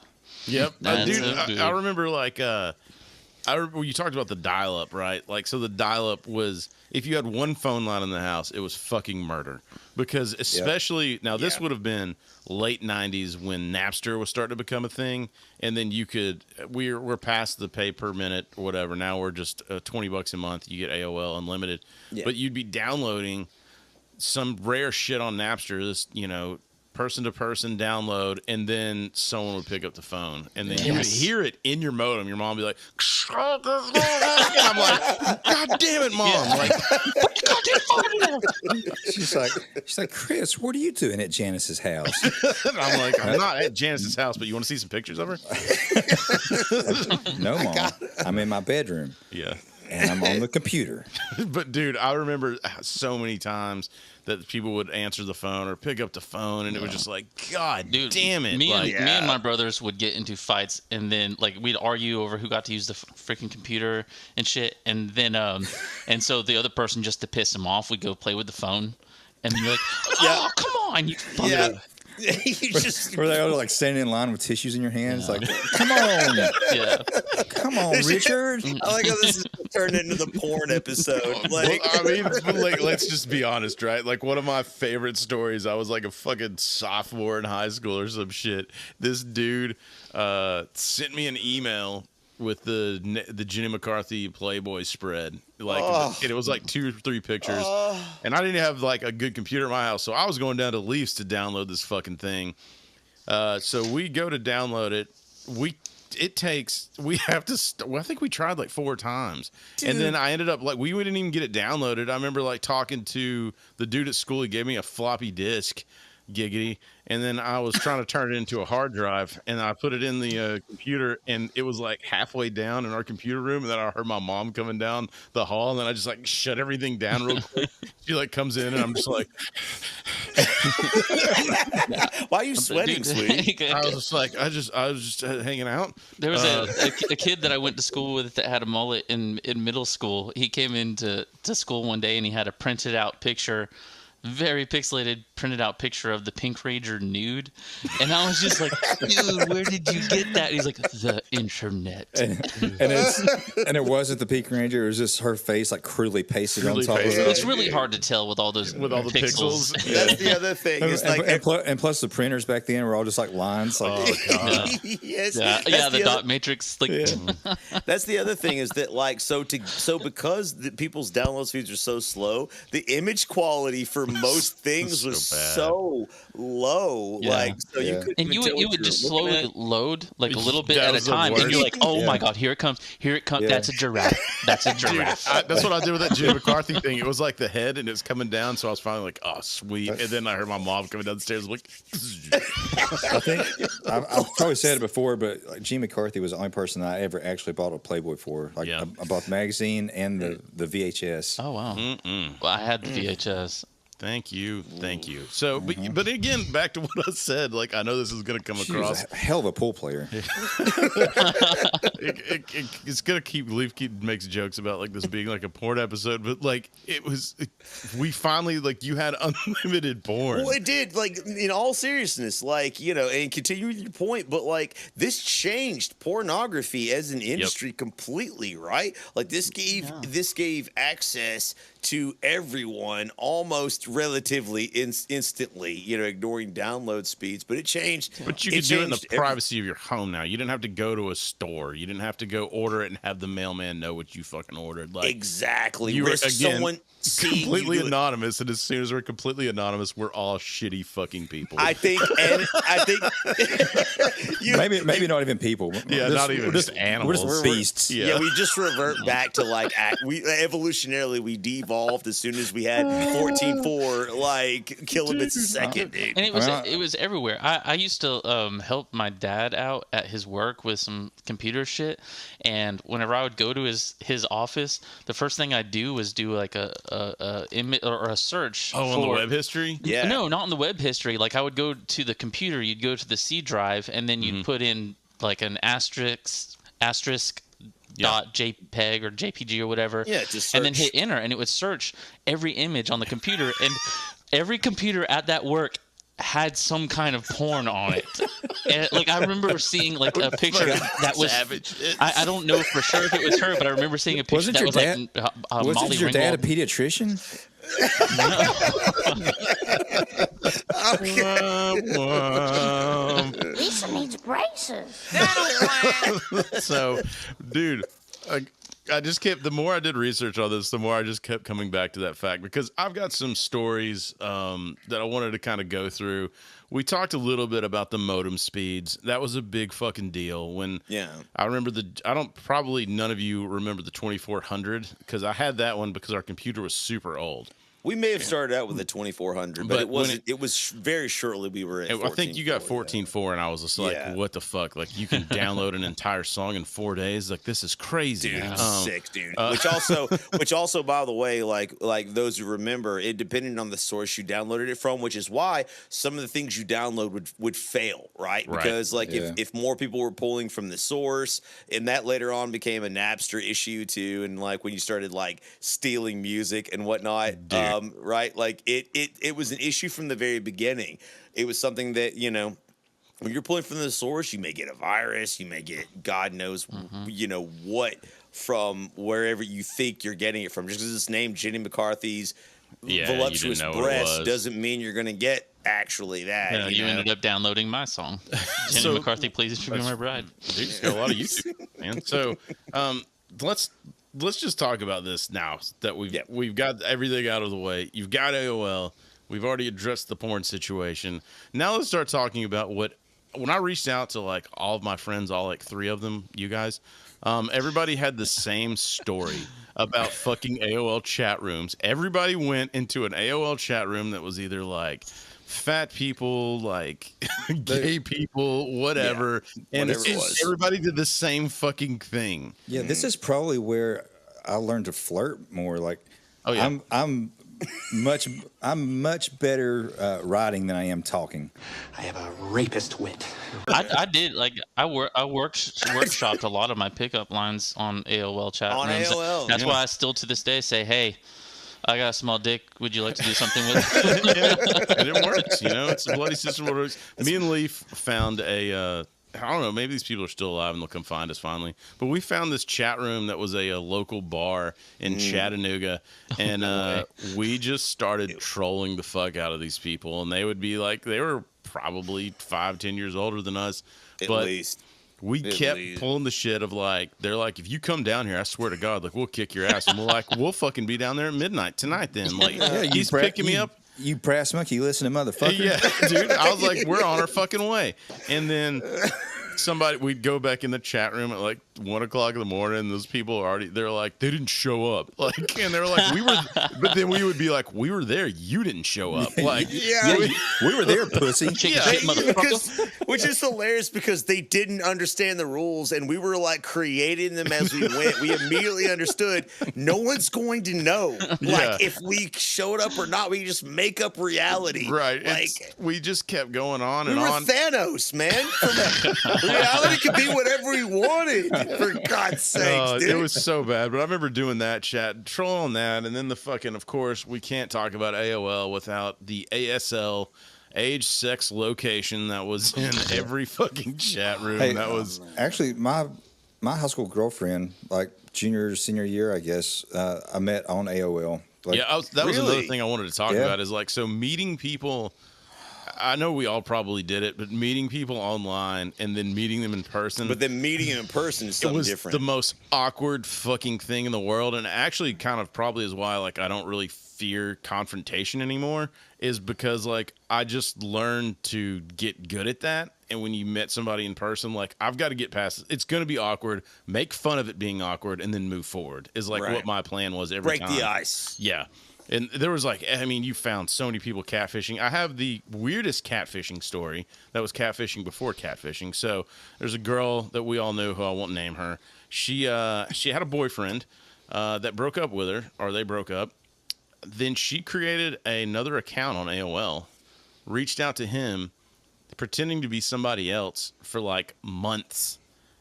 Yep. That's Dude, a boob. I remember like... you talked about the dial-up, right? Like, so the dial-up was, if you had one phone line in the house, it was fucking murder. Because especially, now this would have been late 90s when Napster was starting to become a thing. And then you could, we're past the pay per minute or whatever. Now we're just $20 a month. You get AOL Unlimited. Yeah. But you'd be downloading some rare shit on Napster, this, person-to-person download, and then someone would pick up the phone, and then you would hear it in your modem. Your mom would be like, and I'm like, God damn it, Mom! Yeah. Like, She's like, Chris, what are you doing at Janice's house? And I'm like, I'm not at Janice's house, but you want to see some pictures of her? No, Mom, I'm in my bedroom. Yeah. And I'm on the computer. But dude, I remember so many times that people would answer the phone or pick up the phone, and it was just like, God damn it. Me and my brothers would get into fights, and then like we'd argue over who got to use the freaking computer and shit, and then and so the other person, just to piss him off, would go play with the phone, and then you're like, oh, come on, you fucking... Were they all like standing in line with tissues in your hands? Like, come on. Come on, Richard. I like how this is turned into the porn episode. Like, I mean, like, let's just be honest, right? Like, one of my favorite stories, I was like a fucking sophomore in high school or some shit. This dude sent me an email with the Jenny McCarthy Playboy spread. Like, and it was like 2 or 3 pictures. And I didn't have like a good computer in my house, so I was going down to Leafs to download this fucking thing. So we go to download it. I think we tried like 4 times. Dude. And then I ended up like, we didn't even get it downloaded. I remember like talking to the dude at school. He gave me a floppy disk, giggity. And then I was trying to turn it into a hard drive, and I put it in the computer, and it was like halfway down in our computer room. And then I heard my mom coming down the hall, and then I just like shut everything down real quick. She like comes in, and I'm just like, why are you sweating, sweetie? I was just hanging out. There was a kid that I went to school with that had a mullet in middle school. He came into school one day, and he had a printed out picture, very pixelated, printed out picture of the Pink Ranger nude. And I was just like, dude, where did you get that? And he's like, the internet. And it wasn't the Pink Ranger. It was just her face like crudely pasted on top of it. It's really hard to tell with all those all the pixels. That's the other thing. It's and plus the printers back then were all just like lines. Like, oh, God. Yes. The dot matrix. Like, that's the other thing is that like, so because people's download speeds are so slow, the image quality for most things was so low. Yeah. Like, so you couldn't and even you would just slowly load like a little bit That at a was the time, and you're worst. like, oh my God, here it comes. That's a giraffe. That's a giraffe. That's what I did with that Jim McCarthy thing. It was like the head, and it was coming down, so I was finally like, oh, sweet. And then I heard my mom coming down the stairs, like, I think I've probably said it before, but like, Gene McCarthy was the only person I ever actually bought a Playboy for. Like, I bought the magazine and the VHS. Oh wow. Well, I had the VHS. Thank you. So, but again, back to what I said. Like, I know this is going to come across a hell of a pool player. It's going to Leaf makes jokes about like this being like a porn episode, but like we finally like you had unlimited porn. Well, it did. Like in all seriousness, like and continue with your point, but like this changed pornography as an industry completely, right? Like this gave access to everyone almost relatively instantly, ignoring download speeds, but it changed. But you could do it in the privacy of your home now. You didn't have to go to a store. You didn't have to go order it and have the mailman know what you fucking ordered. Like exactly. You were, Risk again, someone completely anonymous, and as soon as we're completely anonymous, we're all shitty fucking people. I think maybe not even people. Yeah, not even just animals. We're just beasts. Yeah, we just revert back to like we evolutionarily we devolved as soon as we had 14.4 like kilobits a second, dude. And it was everywhere. I used to help my dad out at his work with some computer shit, and whenever I would go to his office, the first thing I'd do was do like a search. On the web history? Yeah. No, not in the web history. Like I would go to the computer, you'd go to the C drive, and then you'd put in like an asterisk dot JPEG or JPG or whatever. Yeah, just search. And then hit enter, and it would search every image on the computer, and every computer at that work had some kind of porn on it. And like I remember seeing like a picture that was savage. I don't know for sure if it was her, but I remember seeing a picture that was like Molly Wasn't your dad a Ringwald. pediatrician? Lisa needs braces. So, dude, I just kept, the more I did research on this, the more I just kept coming back to that fact, because I've got some stories that I wanted to kind of go through. We talked a little bit about the modem speeds. That was a big fucking deal when I remember probably none of you remember the 2400, because I had that one because our computer was super old. We may have started out with the 2400, but it wasn't. It was very shortly we were at 14.4. I think you got 14.4, and I was just like, what the fuck? Like, you can download an entire song in 4 days? Like, this is crazy. Dude, sick, dude. Which also, by the way, like those who remember, it depended on the source you downloaded it from, which is why some of the things you download would fail, right? Because if more people were pulling from the source, and that later on became a Napster issue too, and like when you started like stealing music and whatnot. Right? Like it was an issue from the very beginning. It was something that, when you're pulling from the source, you may get a virus, you may get God knows, what from wherever you think you're getting it from. Just because it's named Jenny McCarthy's voluptuous breast doesn't mean you're going to get actually that. No, you ended up downloading my song. Jenny McCarthy, Please Be My Bride. Dude, just got a lot of YouTube, man. So let's just talk about this now that we've got everything out of the way. You've got AOL. We've already addressed the porn situation. Now let's start talking about when I reached out to like all of my friends, all like 3 of them, you guys, everybody had the same story about fucking AOL chat rooms. Everybody went into an AOL chat room that was either like fat people, like gay people, whatever. And whatever it was. Everybody did the same fucking thing. Yeah, this is probably where I learned to flirt more. Like, I'm much better writing than I am talking. I have a rapist wit. I did I workshopped a lot of my pickup lines on AOL chat rooms. AOL. That's why I still to this say, hey, I got a small dick. Would you like to do something with it? And it works, It's a bloody system. Me and Leaf found I don't know, maybe these people are still alive and they'll come find us finally. But we found this chat room that was a local bar in Chattanooga, and we just started trolling the fuck out of these people. And they would be like, they were probably 5-10 years older than us. At least. We kept pulling the shit of like, they're like, if you come down here, I swear to God, like, we'll kick your ass. And we're like, we'll fucking be down there at midnight tonight then. Like, he's picking me up. You brass monkey listening motherfucker. Yeah, dude. I was like, we're on our fucking way. And then we'd go back in the chat room at like 1 o'clock in the morning. And those people are already, they're like, they didn't show up. Like, and they're like, but then we would be like, we were there. You didn't show up. Like, we were there, pussy. Which is hilarious because they didn't understand the rules and we were like creating them as we went. We immediately understood no one's going to know. Like if we showed up or not, we just make up reality. Right. Like we just kept going on and we were on. Thanos, man. Reality could be whatever we wanted. For God's sakes, dude. It was so bad. But I remember doing that chat, trolling that, and then the fucking, of course, we can't talk about AOL without the ASL age, sex, location that was in every fucking chat room. Hey, that was actually my high school girlfriend, like junior, senior year, I guess. I met on AOL. Like, that was another thing I wanted to talk about. Is like, so meeting people. I know we all probably did it, but meeting people online and then meeting them in person. But then meeting them in person is something different. The most awkward fucking thing in the world, and actually kind of probably is why like I don't really fear confrontation anymore, is because like I just learned to get good at that. And when you met somebody in person, like I've got to get past it. It's going to be awkward, make fun of it being awkward, and then move forward is like what my plan was every time. Break the ice. Yeah. And there was like, I mean, you found so many people catfishing. I have the weirdest catfishing story that was catfishing before catfishing. So there's a girl that we all knew who I won't name her. She had a boyfriend that broke up with her, or they broke up. Then she created another account on AOL, reached out to him, pretending to be somebody else for like months,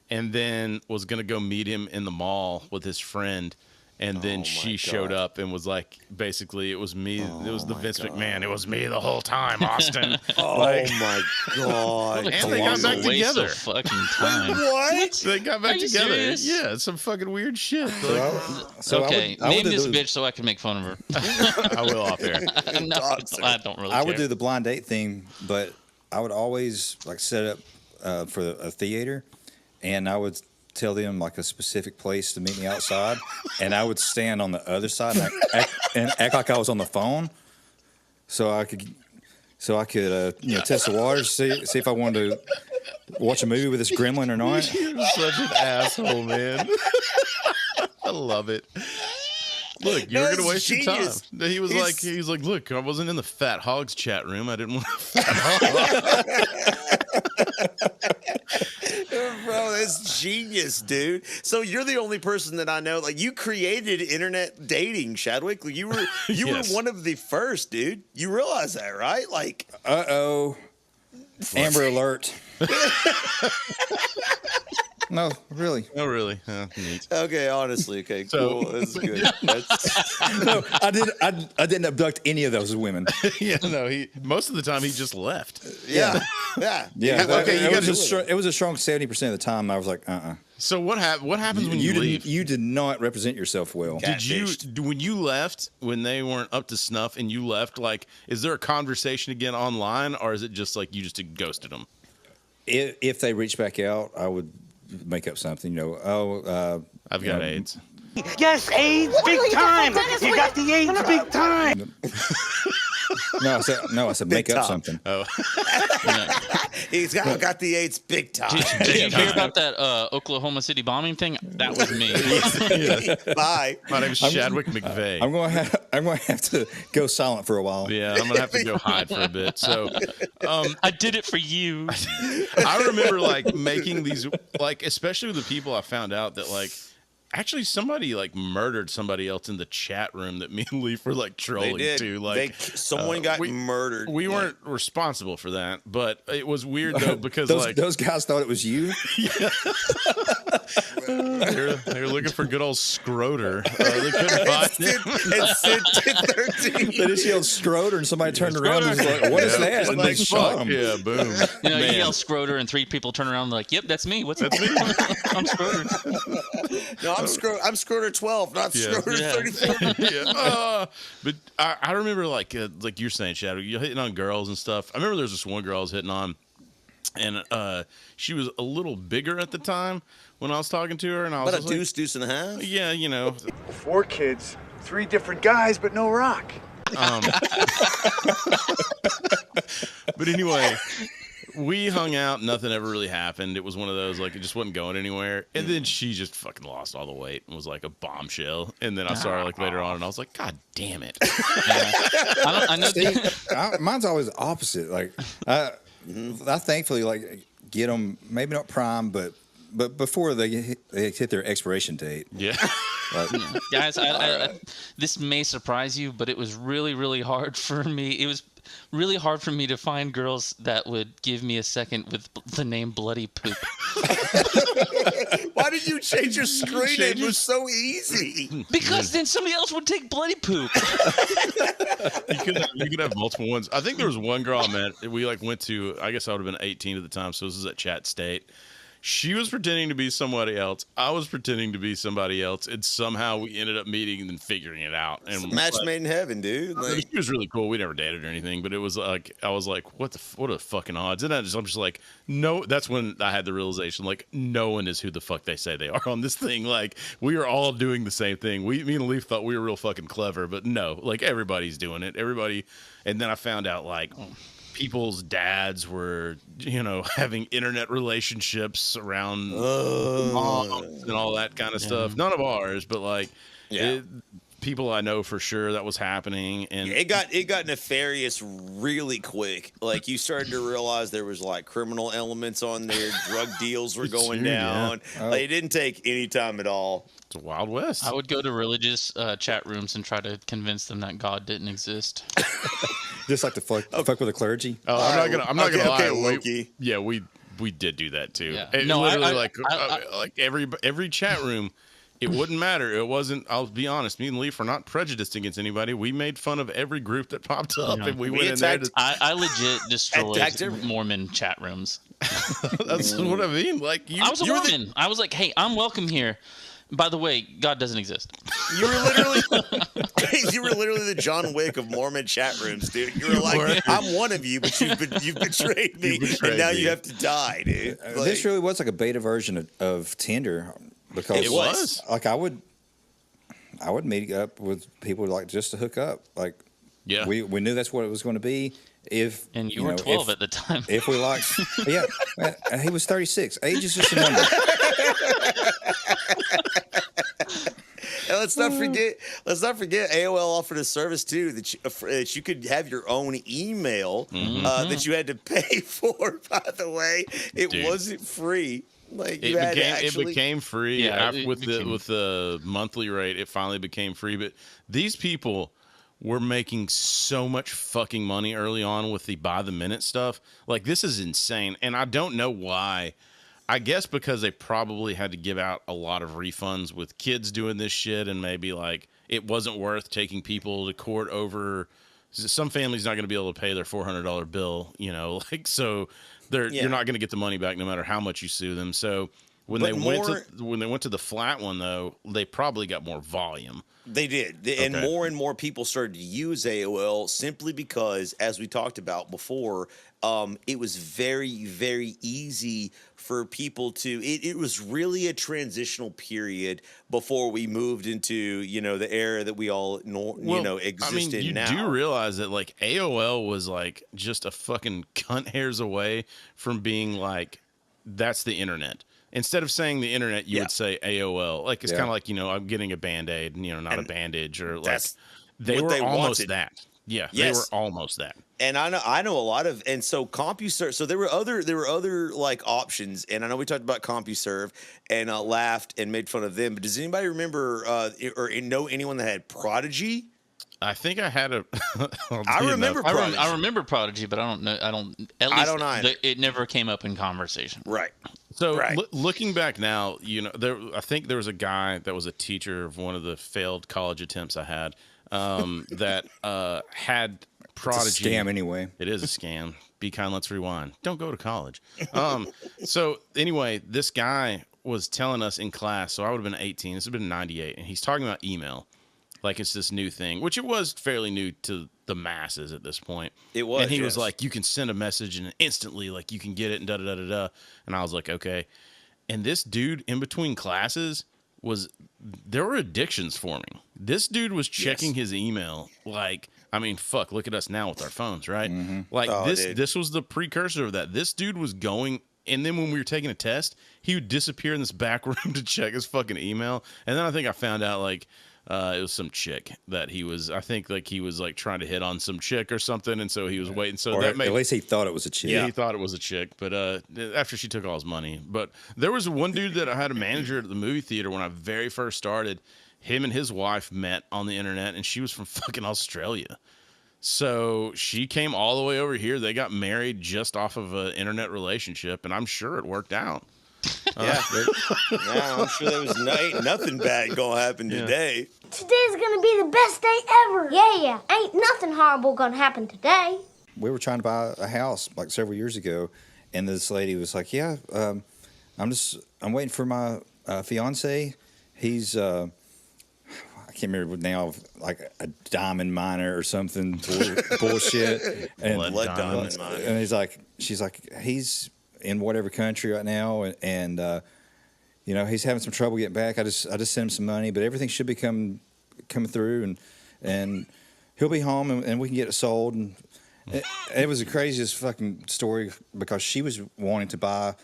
and then was going to go meet him in the mall with his friend. And then she showed up and was like, basically, it was me. It was the Vince McMahon. It was me the whole time, Austin. My God. And they got back together. Waste of fucking time. What? They got back together. Serious? Yeah, it's some fucking weird shit. Okay, name this bitch so I can make fun of her. I will off air. No, I don't really I would care. do the blind date thing, but I would always like set up for a theater, and I would tell them like a specific place to meet me outside, and I would stand on the other side and act like I was on the phone, so I could test the waters, see if I wanted to watch a movie with this gremlin or not. You're such an asshole, man. I love it. Look, you were gonna waste your time. He was like, look, I wasn't in the Fat Hogs chat room. I didn't want to Fat Hog. Bro, that's genius, dude. So you're the only person that I know. Like you created internet dating, Shadwick. Like, you were one of the first, dude. You realize that, right? Like, Amber Alert. No, really. Oh, really? Neat. Okay, honestly, okay, cool. That's good. No, I didn't abduct any of those women. Most of the time he just left. Yeah. Okay, it was a strong 70% of the time. I was like, So what happens when you leave? You did not represent yourself well. When you left, when they weren't up to snuff and you left, like, is there a conversation again online, or is it just like you just ghosted them? If they reach back out, I would make up something, I've got AIDS. Yes, AIDS, big time. You got the AIDS, big time. No, I said make up something. Oh, he's got the AIDS big time. Did you hear about that Oklahoma City bombing thing? That was me. Bye. My name's Chadwick McVeigh. I'm going to have to go silent for a while. Yeah, I'm gonna have to go hide for a bit. So, I did it for you. I remember like making these, like, especially with the people I found out that like. Actually, somebody like murdered somebody else in the chat room that me and Leaf were like trolling too. Like someone got murdered. We weren't responsible for that, but it was weird though because those guys thought it was you. They were looking for good old Scroder. They couldn't find him. It's Sid 13. They just yelled Scroder, and somebody turned around and was like, "What is that?" And they shot him. Yeah, boom. You yell Scroder, and 3 people turn around and they're like, "Yep, that's me. What's that?" I'm Scroder. No, I'm Scroder 12, not Scroder 34. But I remember like you're saying, Shadow, you're hitting on girls and stuff. I remember there was this one girl I was hitting on, and she was a little bigger at the time when I was talking to her, and I was about a deuce and a half. Yeah, 4 kids, 3 different guys, but no rock. But anyway. we hung out. Nothing ever really happened. It was one of those, like, it just wasn't going anywhere. And then she just fucking lost all the weight and was like a bombshell. And then I saw her like later on, and I was like, God damn it. I know. See, mine's always the opposite. Like, I thankfully like get them maybe not prime, but before they hit their expiration date. Yeah. Guys, this may surprise you, but it was really, really hard for me. It was really hard for me to find girls that would give me a second with the name Bloody Poop. Why did you change your screen name? It was so easy. Because then somebody else would take Bloody Poop. You could have multiple ones. I think there was one girl I met. We like went to, I guess I would have been 18 at the time, so this was at Chat State. She was pretending to be somebody else. I was pretending to be somebody else, and somehow we ended up meeting and then figuring it out. And match made in heaven, dude. Like, she was really cool. We never dated or anything, but it was like I was like, what are the fucking odds? And I'm just like, no. That's when I had the realization, like, no one is who the fuck they say they are on this thing. Like, we are all doing the same thing. Me and Leaf thought we were real fucking clever, but no, like everybody's doing it. Everybody. And then I found out like. People's dads were, having internet relationships around moms and all that kind of stuff. None of ours, but like, people I know for sure that was happening. And it got nefarious really quick. Like you started to realize there was like criminal elements on there. Drug deals were going down. Yeah. Like, it didn't take any time at all. It's a Wild West. I would go to religious chat rooms and try to convince them that God didn't exist. Just like to fuck with the clergy. Oh, I'm not gonna lie. Loki. We did do that too. Yeah. It literally like every chat room. It wouldn't matter. It wasn't. I'll be honest. Me and Leaf are not prejudiced against anybody. We made fun of every group that popped up, and we went in there. I legit destroyed Mormon chat rooms. That's what I mean. Like I was a Mormon. I was like, hey, I'm welcome here. By the way, God doesn't exist. You were literally the John Wick of Mormon chat rooms, dude. You were like, I'm one of you, but you've betrayed me, and now you have to die, dude. Like, this really was like a beta version of Tinder, because it was like I would meet up with people like just to hook up. Like, we knew that's what it was going to be. And you were 12 at the time. If we liked, he was 36. Age is just a number. And let's not forget AOL offered a service too that you could have your own email that you had to pay for. By the way, it wasn't free. Like it became free with the monthly rate. It finally became free. But these people were making so much fucking money early on with the by the minute stuff. Like, this is insane, and I don't know why. I guess because they probably had to give out a lot of refunds with kids doing this shit, and maybe like it wasn't worth taking people to court over. Some family's not going to be able to pay their $400 bill, so you're not going to get the money back no matter how much you sue them. So when they went to the flat one though, they probably got more volume. They did. And more people started to use AOL simply because, as we talked about before, it was very, very easy for people to. It was really a transitional period before we moved into the era that we all exist in now. You do realize that like AOL was like just a fucking cunt hairs away from being like that's the internet. Instead of saying the internet, you would say AOL. Like, it's kind of like, I'm getting a Band-Aid, not a bandage, or like they were almost that. Yeah, they were almost that. And I know a lot of, and so CompuServe. So there were other like options, and I know we talked about CompuServe and laughed and made fun of them. But does anybody remember or know anyone that had Prodigy? I think I had a. I remember Prodigy. I remember Prodigy, but I don't know. I don't either. It never came up in conversation. Right. So looking back now, I think there was a guy that was a teacher of one of the failed college attempts I had that had Prodigy. It's a scam anyway. It is a scam. Be kind. Let's rewind. Don't go to college. So anyway, this guy was telling us in class. So I would have been 18. This would have been 98, and he's talking about email. Like it's this new thing, which it was fairly new to the masses at this point. It was. And he was like, you can send a message and instantly, like, you can get it and da-da-da-da-da. And I was like, okay. And this dude in between classes there were addictions forming. This dude was checking his email like I mean, fuck, look at us now with our phones, right? Like Oh, dude. this was the precursor of that. This dude was going, and then when we were taking a test, he would disappear in this back room to check his fucking email. And then I think I found out like it was some chick that he was, I think like he was like trying to hit on some chick or something, and so he was waiting. So Or that made, at least he thought it was a chick. yeah, he thought it was a chick, but after she took all his money. But there was one dude that I had a manager at the movie theater when I very first started. Him and his wife met on the internet, and she was from fucking Australia. So she came all the way over here. They got married just off of an internet relationship, and I'm sure it worked out. Yeah, I'm sure there was ain't nothing bad gonna happen today. Today's gonna be the best day ever. Yeah. Ain't nothing horrible gonna happen today. We were trying to buy a house like several years ago, and this lady was like, "Yeah, I'm waiting for my fiance. He's I can't remember now, like a diamond miner or something bullshit." And Blood diamond miner. And she's like, he's in whatever country right now, and you know, he's having some trouble getting back. I just sent him some money, but everything should be coming through, and he'll be home, and we can get it sold. And it was the craziest fucking story, because she was wanting to buy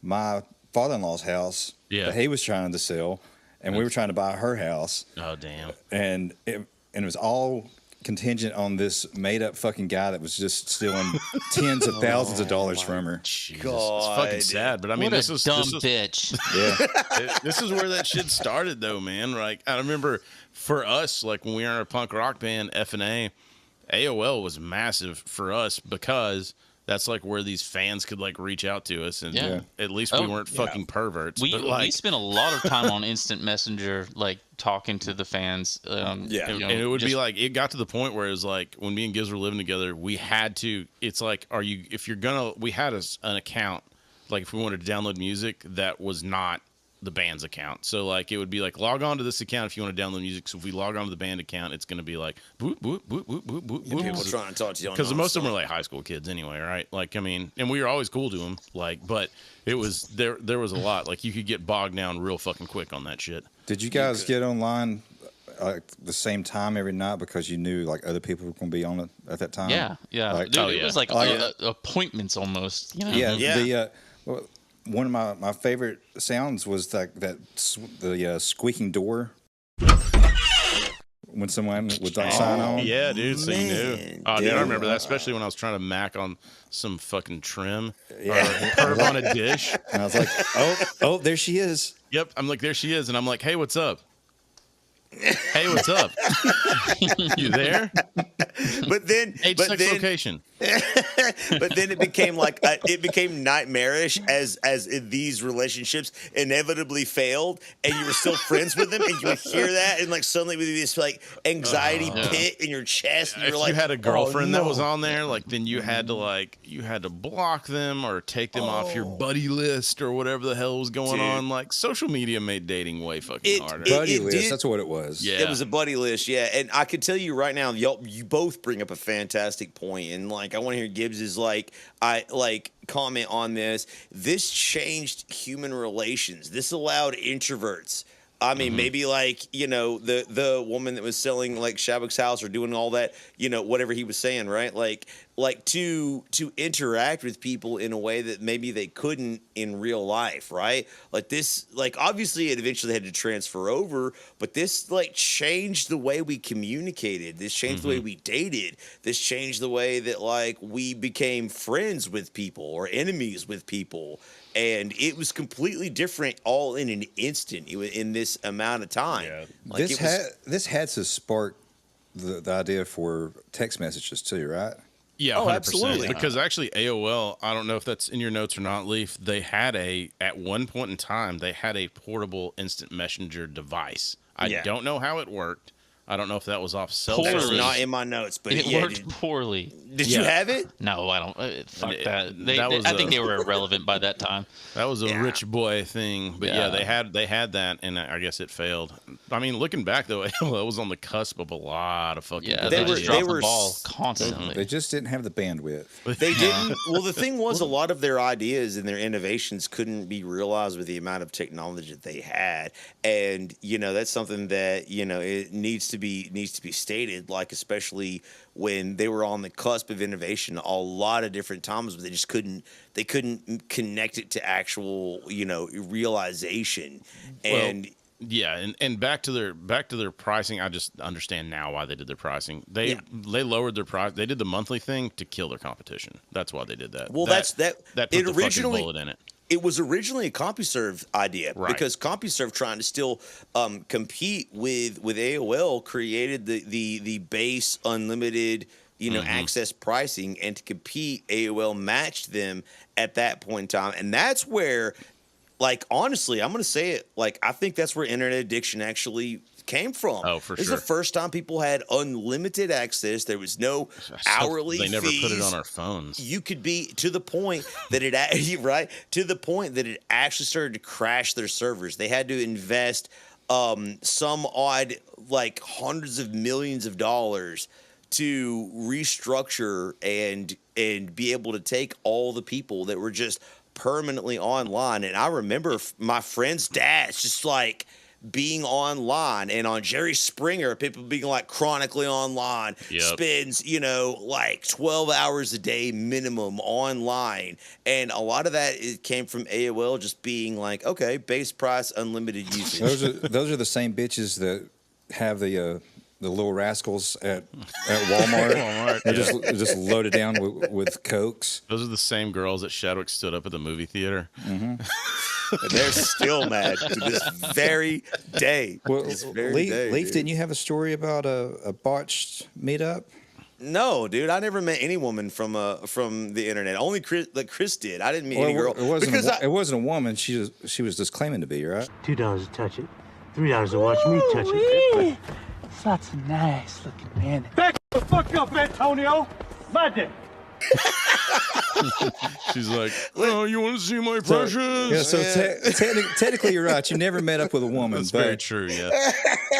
my father-in-law's house that he was trying to sell, and we were trying to buy her house. Oh, damn. And it was all contingent on this made-up fucking guy that was just stealing tens of thousands of dollars from her. Jesus, it's fucking sad. But I mean, What this a is dumb this is, bitch. Yeah. This is where that shit started, though, man. Like, I remember for us, like when we were in a punk rock band, F&A, AOL was massive for us because that's like where these fans could like reach out to us, and at least we weren't fucking perverts. We but spent a lot of time on Instant Messenger, like talking to the fans. and it would be like, it got to the point where it was like when me and Giz were living together, we had to. It's like, we had an account, like if we wanted to download music that was not the band's account. So like it would be like, log on to this account if you want to download music. So if we log on to the band account, it's going to be like boop boop boop boop boop boop. People trying to talk to you because most of them were like high school kids anyway, right? Like, I mean, and we were always cool to them, like, but it was there was a lot, like you could get bogged down real fucking quick on that shit. Did you guys get online like the same time every night because you knew like other people were going to be on it at that time? Yeah. Like, Dude, it was like appointments almost. You know? Yeah. One of my favorite sounds was the squeaking door when someone would like sign on. Yeah, dude. So you knew. Oh, dude, I remember that, especially when I was trying to mac on some fucking trim or perv on a dish. And I was like, oh, there she is. Yep. I'm like, there she is. And I'm like, hey, what's up? Hey, what's up? You there? But then, location. But then it became like it became nightmarish as these relationships inevitably failed, and you were still friends with them, and you would hear that, and like suddenly with this like anxiety pit in your chest, and you're if like, you had a girlfriend that was on there, like then you had to block them or take them off your buddy list or whatever the hell was going on. Like social media made dating way fucking harder. Buddy list, that's what it was. Yeah. It was a buddy list, yeah. And I can tell you right now, y'all, you both bring up a fantastic point, and like I want to hear Gibbs's comment on this. This changed human relations. This allowed introverts. I mean, maybe like, you know, the woman that was selling like Shabak's house or doing all that, you know, whatever he was saying, right? Like to interact with people in a way that maybe they couldn't in real life, right? Like this, like obviously it eventually had to transfer over, but this like changed the way we communicated. This changed the way we dated. This changed the way that like we became friends with people or enemies with people. And it was completely different all in an instant in this amount of time. Yeah. Like this had to spark the idea for text messages too, right? Yeah, 100%. Absolutely. Because actually AOL, I don't know if that's in your notes or not, Leaf, they had at one point in time, they had a portable instant messenger device. I don't know how it worked. I don't know if that was off cell phone. That's not in my notes, but it worked poorly. Did you have it? No, I don't. Fuck that. I think they were irrelevant by that time. That was a rich boy thing, but they had that, and I guess it failed. I mean, looking back though, AOL was on the cusp of a lot of fucking. Yeah, they were the ball constantly. They just didn't have the bandwidth. They didn't. Well, the thing was, a lot of their ideas and their innovations couldn't be realized with the amount of technology that they had, and you know that's something that it needs to to be stated, like especially when they were on the cusp of innovation a lot of different times, but they couldn't connect it to actual, realization. And yeah, and back to their pricing. I just understand now why they did their pricing. They lowered their price. They did the monthly thing to kill their competition. That's why they did that. Well, that put it the originally fucking bullet in it. It was originally a CompuServe idea, Right. because CompuServe, trying to still compete with AOL, created the base unlimited access pricing, and to compete, AOL matched them at that point in time, and that's where, like, honestly, I'm going to say it, like, I think that's where internet addiction actually came from. Oh, for This sure. is the first time people had unlimited access. There was no hourly They never put it fees. on our phones. You could be to the point that it actually started to crash their servers. They had to invest some odd, like, hundreds of millions of dollars to restructure and be able to take all the people that were just permanently online. And I remember my friends' dads just like being online, and on Jerry Springer, people being like chronically online, spends, like 12 hours a day minimum online. And a lot of that came from AOL just being like, okay, base price, unlimited usage. Those are the same bitches that have the little rascals at Walmart. They're just loaded down with Cokes. Those are the same girls that Shadwick stood up at the movie theater. Mm-hmm. And they're still mad to this very day. Well, Leaf, didn't you have a story about a botched meetup? No, dude, I never met any woman from the internet. Only Chris did. I didn't meet any girl. It wasn't a woman. She was just claiming to be, right? $2 to touch it, $3 to watch me touch it. That's a nice looking man. Back the fuck up, Antonio. My dick. She's like, oh, you want to see my precious? Technically you're right. You never met up with a woman. That's very true, yeah.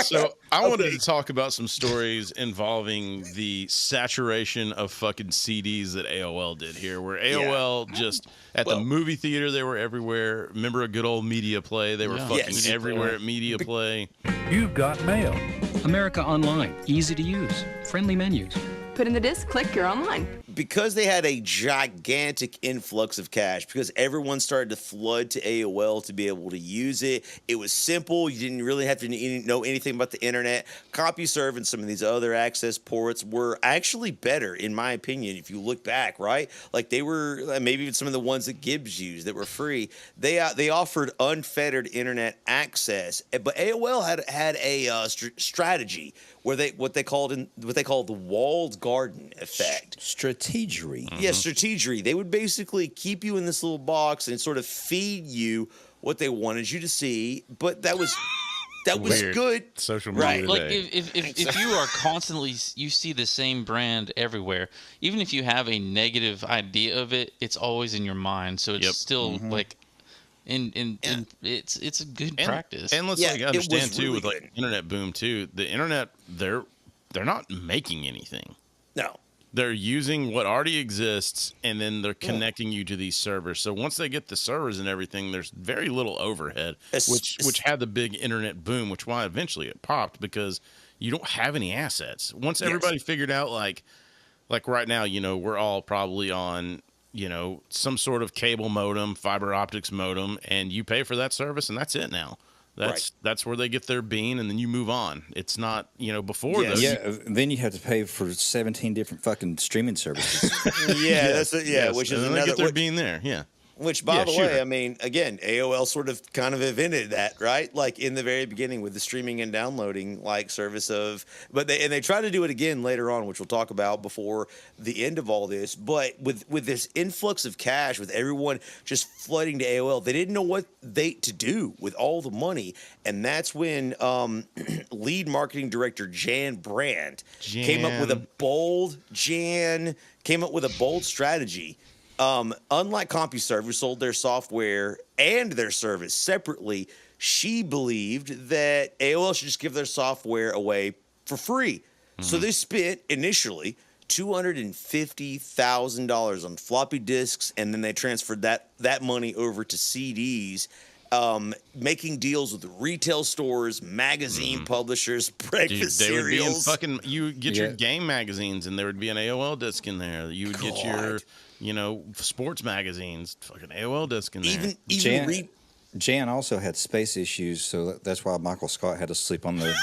So I wanted to talk about some stories involving the saturation of fucking CDs that AOL did here, where AOL just, at the movie theater, they were everywhere. Remember a good old Media Play? They were fucking everywhere at Media Play. You've got mail. America Online. Easy to use. Friendly menus. Put in the disc, click, you're online. Because they had a gigantic influx of cash, because everyone started to flood to AOL to be able to use it. It was simple. You didn't really have to know anything about the internet. CompuServe and some of these other access ports were actually better, in my opinion, if you look back, right? Like, they were, maybe even some of the ones that Gibbs used that were free. They offered unfettered internet access, but AOL had a strategy where what they called the walled garden effect. Strategery. Yeah, strategery. They would basically keep you in this little box and sort of feed you what they wanted you to see, but that was good. Social media Right. Like today. if you are constantly, you see the same brand everywhere, even if you have a negative idea of it, it's always in your mind. So it's still like, and it's a good practice. And let's understand too, with like internet boom too, the internet, they're not making anything. No. They're using what already exists, and then they're connecting you to these servers. So once they get the servers and everything, there's very little overhead, which had the big internet boom, which why eventually it popped, because you don't have any assets. Once everybody figured out, like right now, we're all probably on, some sort of cable modem, fiber optics modem, and you pay for that service, and that's it now. That's where they get their bean, and then you move on. It's not, before those. Yeah, then you have to pay for 17 different fucking streaming services. Which is and another. They get their bean there, Which, by the way, I mean, again, AOL sort of kind of invented that, right? Like in the very beginning with the streaming and downloading like service but they try to do it again later on, which we'll talk about before the end of all this. But with this influx of cash, with everyone just flooding to AOL, they didn't know what to do with all the money, and that's when lead marketing director Jan Brandt came up with a bold strategy. Unlike CompuServe, who sold their software and their service separately, she believed that AOL should just give their software away for free. So they spent initially $250,000 on floppy disks, and then they transferred that money over to CDs. making deals with retail stores, magazine publishers, breakfast Dude, they would be in cereals. fucking. You would get your game magazines, and there would be an AOL disc in there. You would get your, sports magazines. Fucking AOL disc in there. Jan also had space issues, so that's why Michael Scott had to sleep on the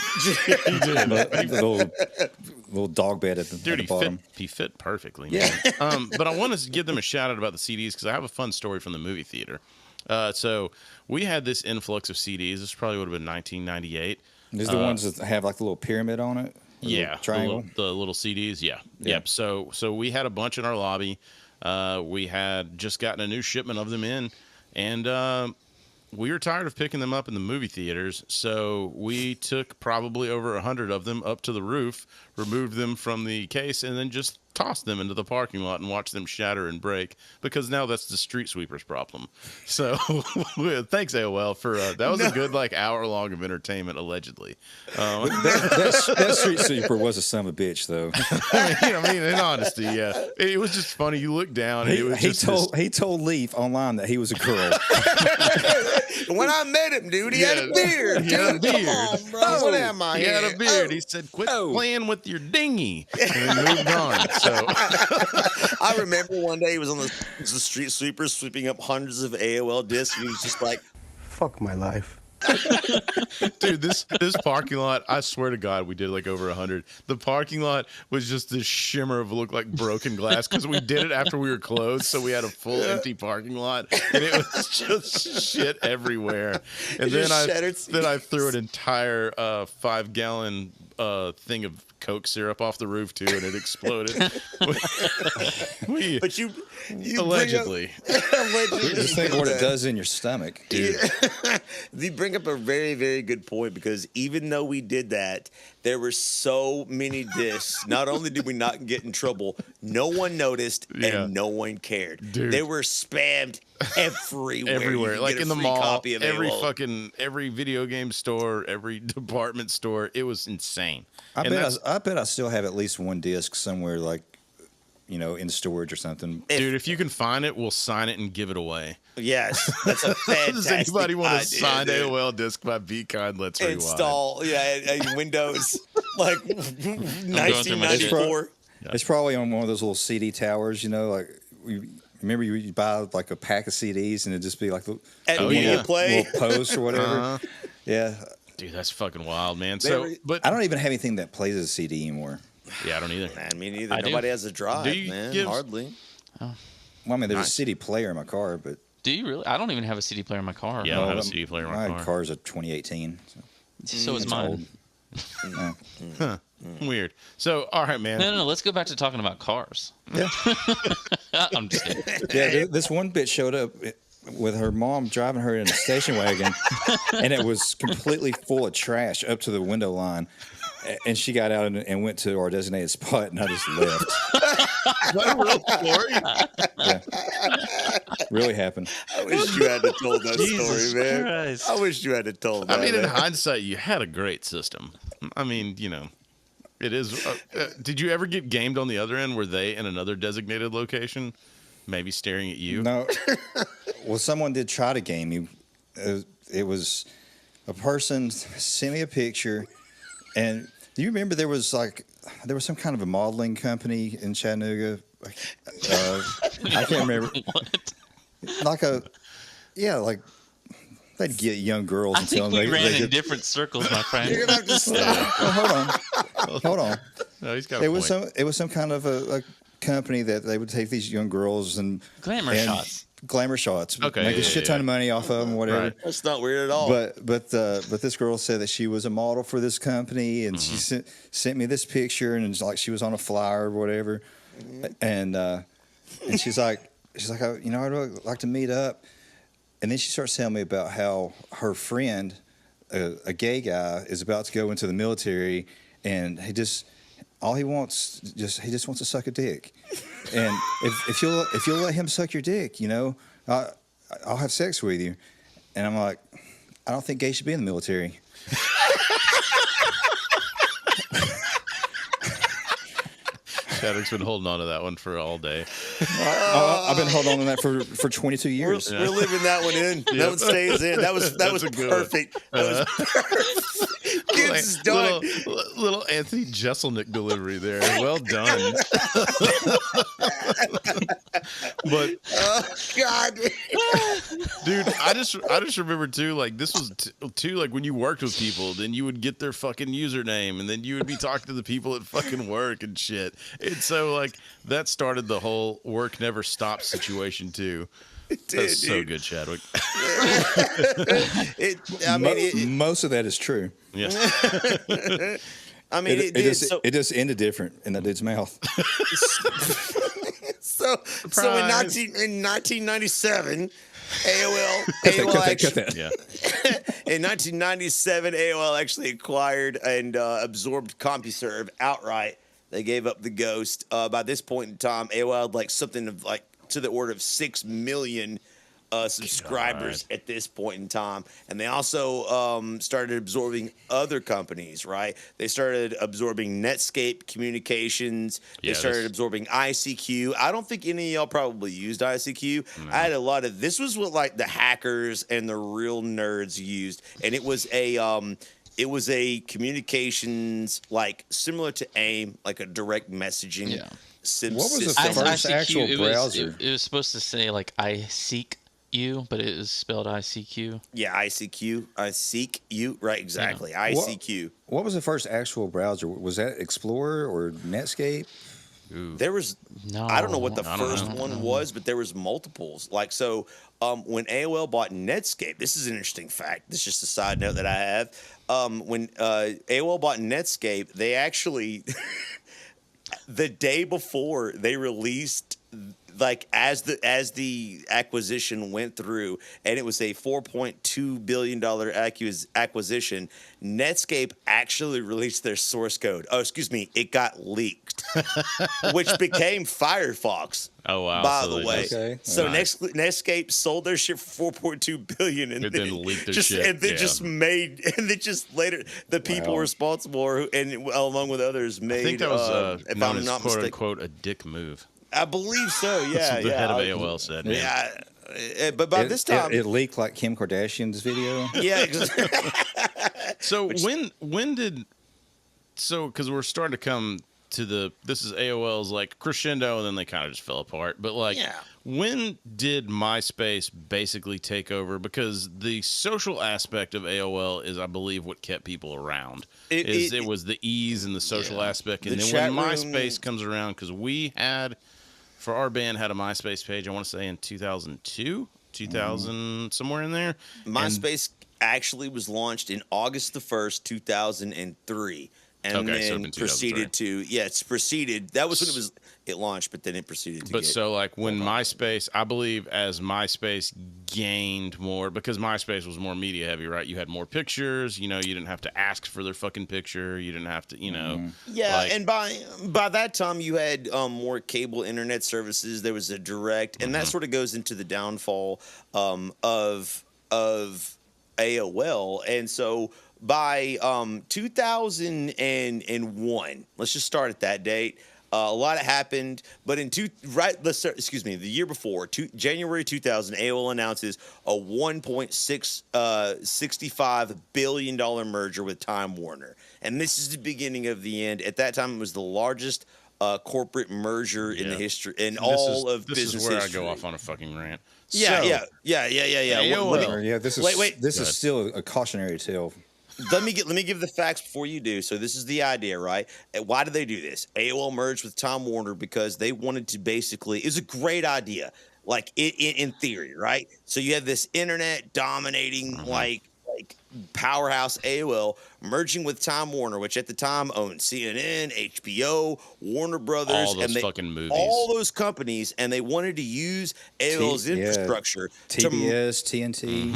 little dog bed at the bottom. He fit perfectly. Man. Yeah. But I want to give them a shout out about the CDs because I have a fun story from the movie theater. So we had this influx of CDs. This probably would have been 1998. These are the ones that have like the little pyramid on it? Yeah. Triangle? The little CDs. Yeah. Yep. So we had a bunch in our lobby. We had just gotten a new shipment of them in. And we were tired of picking them up in the movie theaters, so we took probably over 100 of them up to the roof, removed them from the case, and then just tossed them into the parking lot and watched them shatter and break, because now that's the street sweeper's problem. So thanks, AOL, for that was a good hour-long of entertainment, allegedly. That street sweeper was a son of a bitch, though. I mean, in honesty, yeah. It was just funny. You look down, and he told Leaf online that he was a girl. When I met him, dude, he had a beard. He had a beard. Come on, bro. What am I He here? had a beard. He said, quit playing with your dinghy. And he moved on. So I remember one day he was on the street sweeper sweeping up hundreds of AOL discs. And he was just like, fuck my life. Dude, this parking lot, I swear to God, we did over 100. The parking lot was just this shimmer of looked like broken glass because we did it after we were closed, so we had a full empty parking lot, and it was just shit everywhere. And then I threw an entire 5-gallon thing of Coke syrup off the roof too, and it exploded. But you allegedly. Just think what it does in your stomach, dude. You bring up a very, very good point, because even though we did that, there were so many discs. Not only did we not get in trouble, no one noticed and no one cared. Dude. They were spammed everywhere. Everywhere, like in the mall, every every video game store, every department store. It was insane. I bet I still have at least one disc somewhere, in storage or something. Dude, if you can find it, we'll sign it and give it away. Yes, that's a fantastic Does anybody want a idea, signed dude. AOL disc by Be Kind? Let's rewind. Install, Windows, 1994. It's probably on one of those little CD towers, remember you buy a pack of CDs and it'd just be like the Media Play little post or whatever. Yeah. Dude, that's fucking wild, man. But I don't even have anything that plays as a CD anymore. Yeah, I don't either. Man, me neither. Nobody has a drive, man. Hardly. Well, I mean, there's a CD player in my car, but... Do you really? I don't even have a CD player in my car. Yeah, I don't have a CD player in my car. My car's a 2018. So is mine. Huh. Weird. So, all right, man. No. Let's go back to talking about cars. Yeah. I'm just kidding. Yeah, this one bitch showed up with her mom driving her in a station wagon, and it was completely full of trash up to the window line. And she got out and went to our designated spot, and I just left. Is that a real story? Yeah. Really happened. I wish you had told that Jesus story, man. Christ. I wish you had told that. I mean, in man. hindsight, you had a great system. I mean, it is. Did you ever get gamed on the other end? Were they in another designated location, maybe staring at you? No. Well, someone did try to game me. It was a person sent me a picture, and do you remember there was some kind of a modeling company in Chattanooga? I can't remember. What? They'd get young girls and tell them we ran in get... different circles, my friend. You're gonna have to stop. Hold on. No, he's got a point. It was some kind of a company that they would take these young girls and shots. Glamour shots. Okay, Make a shit ton of money off of them, whatever. Right. That's not weird at all. But this girl said that she was a model for this company, and she sent me this picture, and it's like she was on a flyer or whatever, and she's like, I'd really like to meet up, and then she starts telling me about how her friend, a gay guy, is about to go into the military, and he just wants to suck a dick, and if you'll let him suck your dick, I'll have sex with you. And I'm like, I don't think gays should be in the military. Chadwick's been holding on to that one for all day. I've been holding on to that for 22 years. We're living that one in. That one stays in. That was perfect. That was perfect. This is done. Little Anthony Jeselnik delivery there. Well done. But oh God, dude, I just remember too. Like this was too. Like when you worked with people, then you would get their fucking username, and then you would be talking to the people at fucking work and shit. And so like that started the whole work never stops situation too. That's so good, Chadwick. Most of that is true. Yes. I mean, it just ended different in that dude's mouth. So in 1997, AOL cut that. Yeah. In 1997, AOL actually acquired and absorbed CompuServe outright. They gave up the ghost. By this point in time, AOL had like something of like to the order of 6 million subscribers at this point in time. And they also started absorbing other companies, right? They started absorbing Netscape Communications. They started absorbing ICQ. I don't think any of y'all probably used ICQ. No. I had a lot of, this was what like the hackers and the real nerds used. And it was a communications like similar to AIM, like a direct messaging. Yeah. What was the first actual browser? It was supposed to say like I seek you, but it was spelled ICQ. Yeah, ICQ. I seek you. Right, exactly. Yeah. ICQ. What was the first actual browser? Was that Explorer or Netscape? Ooh. There was I don't know what the first one was, but there was multiples. Like so, when AOL bought Netscape, this is an interesting fact. This is just a side note that I have. When AOL bought Netscape, they actually the day before they released, like as the acquisition went through, and it was a $4.2 billion acquisition, Netscape actually released their source code. Oh, excuse me, it got leaked, which became Firefox. Oh wow! By the way, okay. So Netscape sold their shit for $4.2 billion, and then leaked their shit, and they just later the people responsible, and along with others, made. I think that was if known I'm as not quote mistaken, unquote a dick move. I believe so. Yeah, That's what the head of AOL said. Man. Yeah, but by this time, it leaked like Kim Kardashian's video. Yeah. So when did because we're starting to come to this is AOL's like crescendo, and then they kind of just fell apart. But like, when did MySpace basically take over? Because the social aspect of AOL is, I believe, what kept people around. It was the ease and the social aspect, and then when MySpace comes around, because we had. For our band, had a MySpace page, I want to say in 2002, 2000, somewhere in there. MySpace actually was launched in August the 1st, 2003. And then proceeded to, it's proceeded. That was when it launched, but then it proceeded to so like when MySpace, I believe as MySpace gained more, because MySpace was more media heavy, right? You had more pictures, you didn't have to ask for their fucking picture. You didn't have to, Yeah, and by that time you had more cable internet services. There was a direct, and that sort of goes into the downfall of AOL. And so by 2001, let's just start at that date. A lot happened, but the year before, January 2000, AOL announces a $1.65 billion merger with Time Warner, and this is the beginning of the end. At that time, it was the largest corporate merger in the history in all of business history. This is where I go off on a fucking rant. Yeah. AOL. This is still a cautionary tale. Let me give the facts before you do. So this is the idea, right? Why did they do this? AOL merged with Time Warner because they wanted to basically. It was a great idea, like in theory, right? So you have this internet dominating like powerhouse AOL merging with Time Warner, which at the time owned CNN, HBO, Warner Brothers, all those and fucking movies, all those companies, and they wanted to use AOL's infrastructure, TBS, TNT,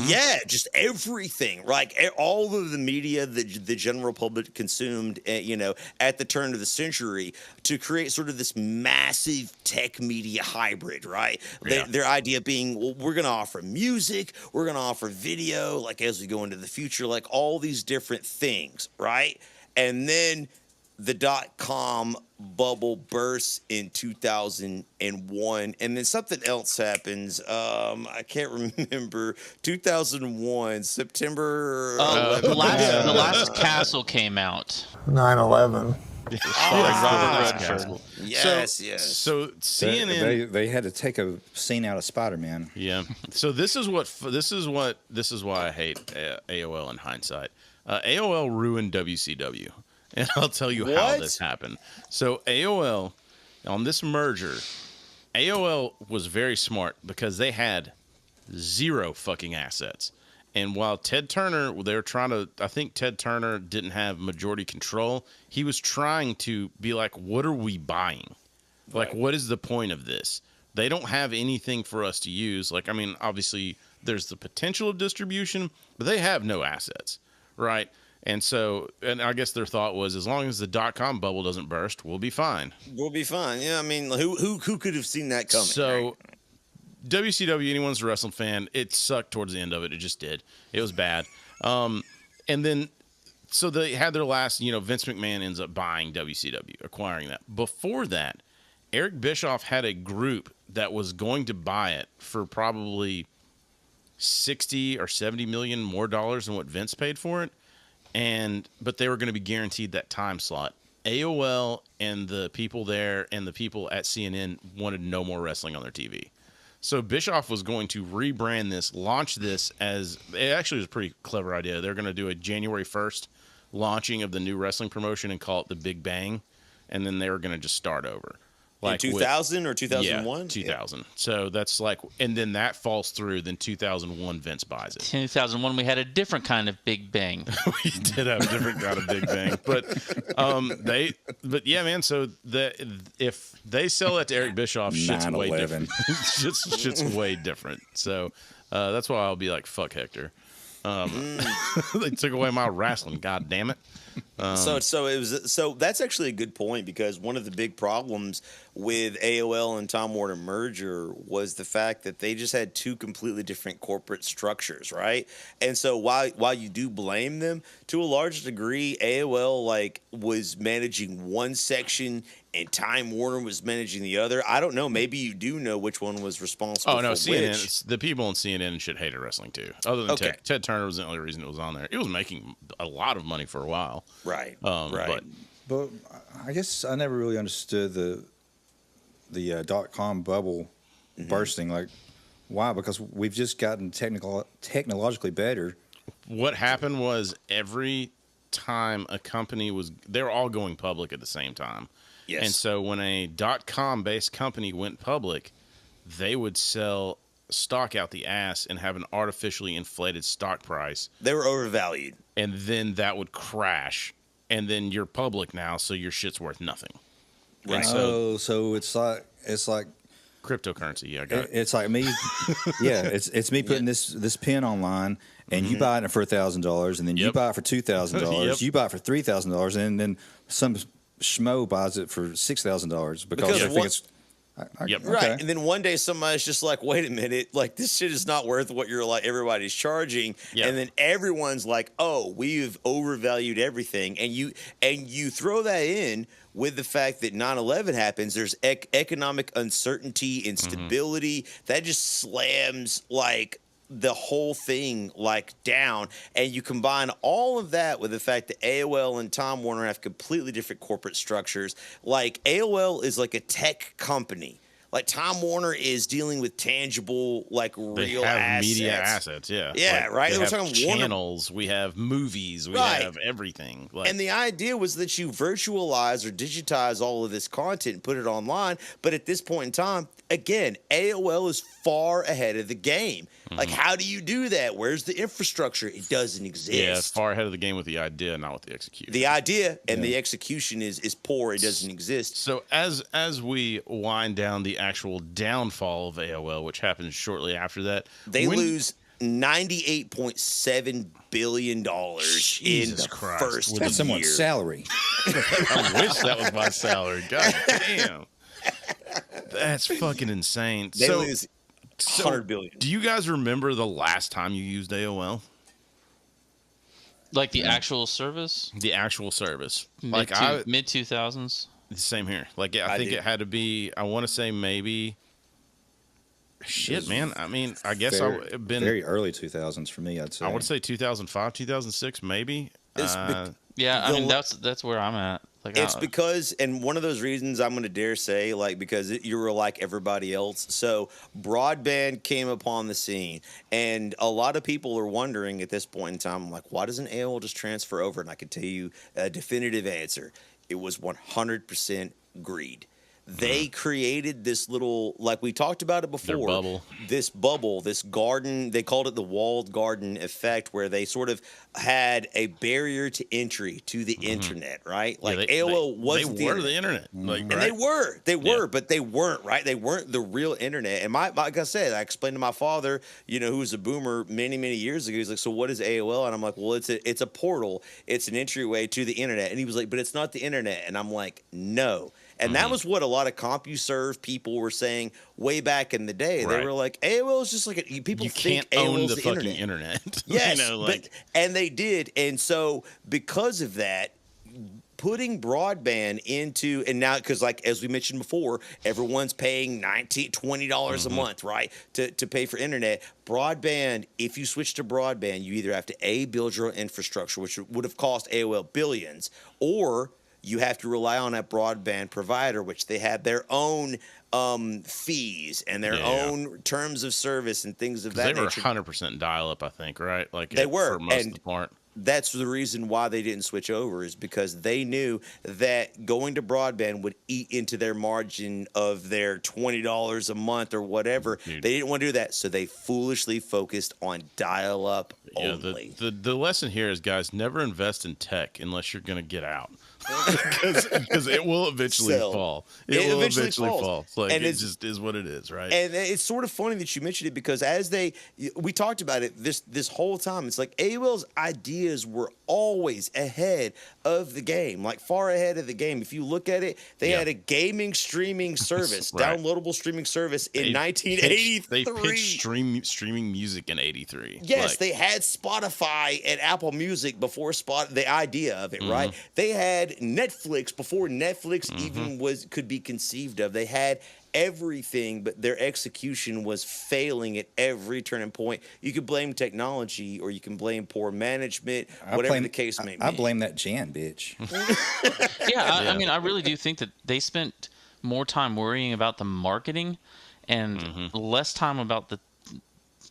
just everything, like all of the media that the general public consumed, at the turn of the century, to create sort of this massive tech media hybrid, right? Their idea being, well, we're going to offer music, we're going to offer video, like as we go into the future, like all these different things, right? And then the .com bubble bursts in 2001, and then something else happens. I can't remember. 2001, September. The last Castle came out. 9/11. Yes. So CNN they had to take a scene out of Spider-Man. Yeah. So this is why I hate AOL in hindsight. AOL ruined WCW, and I'll tell you how this happened. So AOL on this merger, AOL was very smart because they had zero fucking assets. And while Ted Turner, I think Ted Turner didn't have majority control. He was trying to be like, what are we buying? Like, what is the point of this? They don't have anything for us to use. Like, I mean, obviously there's the potential of distribution, but they have no assets, right? And so, and I guess their thought was, as long as the .com bubble doesn't burst, we'll be fine. We'll be fine. Yeah, I mean, who could have seen that coming? So, right? WCW, anyone's a wrestling fan, it sucked towards the end of it. It just did. It was bad. And then, so they had their last, Vince McMahon ends up buying WCW, acquiring that. Before that, Eric Bischoff had a group that was going to buy it for probably 60 or 70 million more dollars than what Vince paid for it. But they were going to be guaranteed that time slot. AOL and the people there and the people at CNN wanted no more wrestling on their TV. So Bischoff was going to rebrand this, launch this as, it actually was a pretty clever idea. They're going to do a January 1st launching of the new wrestling promotion and call it the Big Bang. And then they were going to just start over. Like in 2000 or 2001? Yeah, 2000. Yeah. So that's like, and then that falls through. Then 2001, Vince buys it. 2001, we had a different kind of Big Bang. We did have a different kind of Big Bang, but yeah, man. So if they sell it to Eric Bischoff, shit's way different. shit's way different. So that's why I'll be like, fuck Hector. They took away my wrestling. God damn it. So that's actually a good point, because one of the big problems with AOL and Time Warner merger was the fact that they just had two completely different corporate structures, right? And so while you do blame them, to a large degree, AOL was managing one section and Time Warner was managing the other. I don't know. Maybe you do know which one was responsible. Oh no, for CNN. which. The people on CNN should hate wrestling too. Other than Ted Turner was the only reason it was on there. It was making a lot of money for a while. Right. Right. But I guess I never really understood the .com bubble bursting. Like, why? Because we've just gotten technologically better. What happened was every time a company they were all going public at the same time. Yes. And so when a .com based company went public, they would sell stock out the ass and have an artificially inflated stock price. They were overvalued. And then that would crash. And then you're public now, so your shit's worth nothing. Right. So it's like cryptocurrency. Yeah, I got it. It's like me. Yeah, it's me putting this pen online, and you buy it for $1,000, and then you buy it for $2,000. You buy it for $3,000, and then some schmo buys it for $6,000 because I think it's. Yep. Right. Okay. And then one day somebody's just like, wait a minute, like this shit is not worth what everybody's charging. Yep. And then everyone's like, oh, we've overvalued everything. And you throw that in with the fact that 9/11 happens, there's economic uncertainty, instability. That just slams the whole thing down, and you combine all of that with the fact that AOL and Time Warner have completely different corporate structures. AOL is like a tech company. Time Warner is dealing with tangible, real assets. Media assets, yeah. Yeah, right? We We're have talking channels, we have movies, we have everything. And the idea was that you virtualize or digitize all of this content and put it online. But at this point in time, again, AOL is far ahead of the game. How do you do that? Where's the infrastructure? It doesn't exist. Yeah, it's far ahead of the game with the idea, not with the execution. The idea and the execution is poor. It doesn't exist. So as we wind down the actual downfall of AOL, which happens shortly after that, they lose $98.7 billion in the first year. That's someone's salary. I wish that was my salary. God damn. That's fucking insane. They lose $100 billion. Do you guys remember the last time you used AOL? Like the actual service? The actual service. Mid 2000s. Same here. Like I think it had to be. I want to say maybe. Shit, man. I mean, I guess I would have been very early 2000s for me. I'd say. I would say 2005, 2006, maybe. Yeah, I mean that's where I'm at. Like it's because, and one of those reasons I'm going to dare say, like, because you were like everybody else. So broadband came upon the scene, and a lot of people are wondering at this point in time, like, why doesn't AOL just transfer over? And I can tell you a definitive answer. It was 100% greed. They created this little, like we talked about it before, this bubble, this garden. They called it the walled garden effect, where they sort of had a barrier to entry to the internet, right? Like AOL was the internet. Like, and they were, but they weren't, right? They weren't the real internet. And like I said, I explained to my father, who was a boomer many, many years ago. He's like, so what is AOL? And I'm like, well, it's a portal. It's an entryway to the internet. And he was like, but it's not the internet. And I'm like, no. And that was what a lot of CompuServe people were saying way back in the day. They were like, AOL is just like people think can't own AOL is the fucking internet. Yes, and they did. And so because of that, putting broadband into, and now, because like as we mentioned before, everyone's paying $20 a month, right, to pay for internet. Broadband, if you switch to broadband, you either have to build your own infrastructure, which would have cost AOL billions, or you have to rely on that broadband provider, which they have their own fees and their own terms of service and things of that nature. They were 100% dial-up, I think, right? Like they were for most of the part. That's the reason why they didn't switch over, is because they knew that going to broadband would eat into their margin of their $20 a month or whatever. Dude. They didn't want to do that, so they foolishly focused on dial-up only. The lesson here is, guys, never invest in tech unless you're going to get out. Because it will eventually fall. It will eventually fall. Like, and it just is what it is, right? And it's sort of funny that you mentioned it, because we talked about it this whole time. It's like AOL's ideas were always ahead of the game, like far ahead of the game. If you look at it, they had a gaming streaming service, downloadable streaming service in 1983. They pitched streaming music in 83. Yes, they had Spotify and Apple Music before the idea of it, right? They had Netflix before Netflix even could be conceived of. They had everything, but their execution was failing at every turning point. You could blame technology, or you can blame poor management, whatever the case may be. I blame that Jan bitch. I mean, I really do think that they spent more time worrying about the marketing and less time about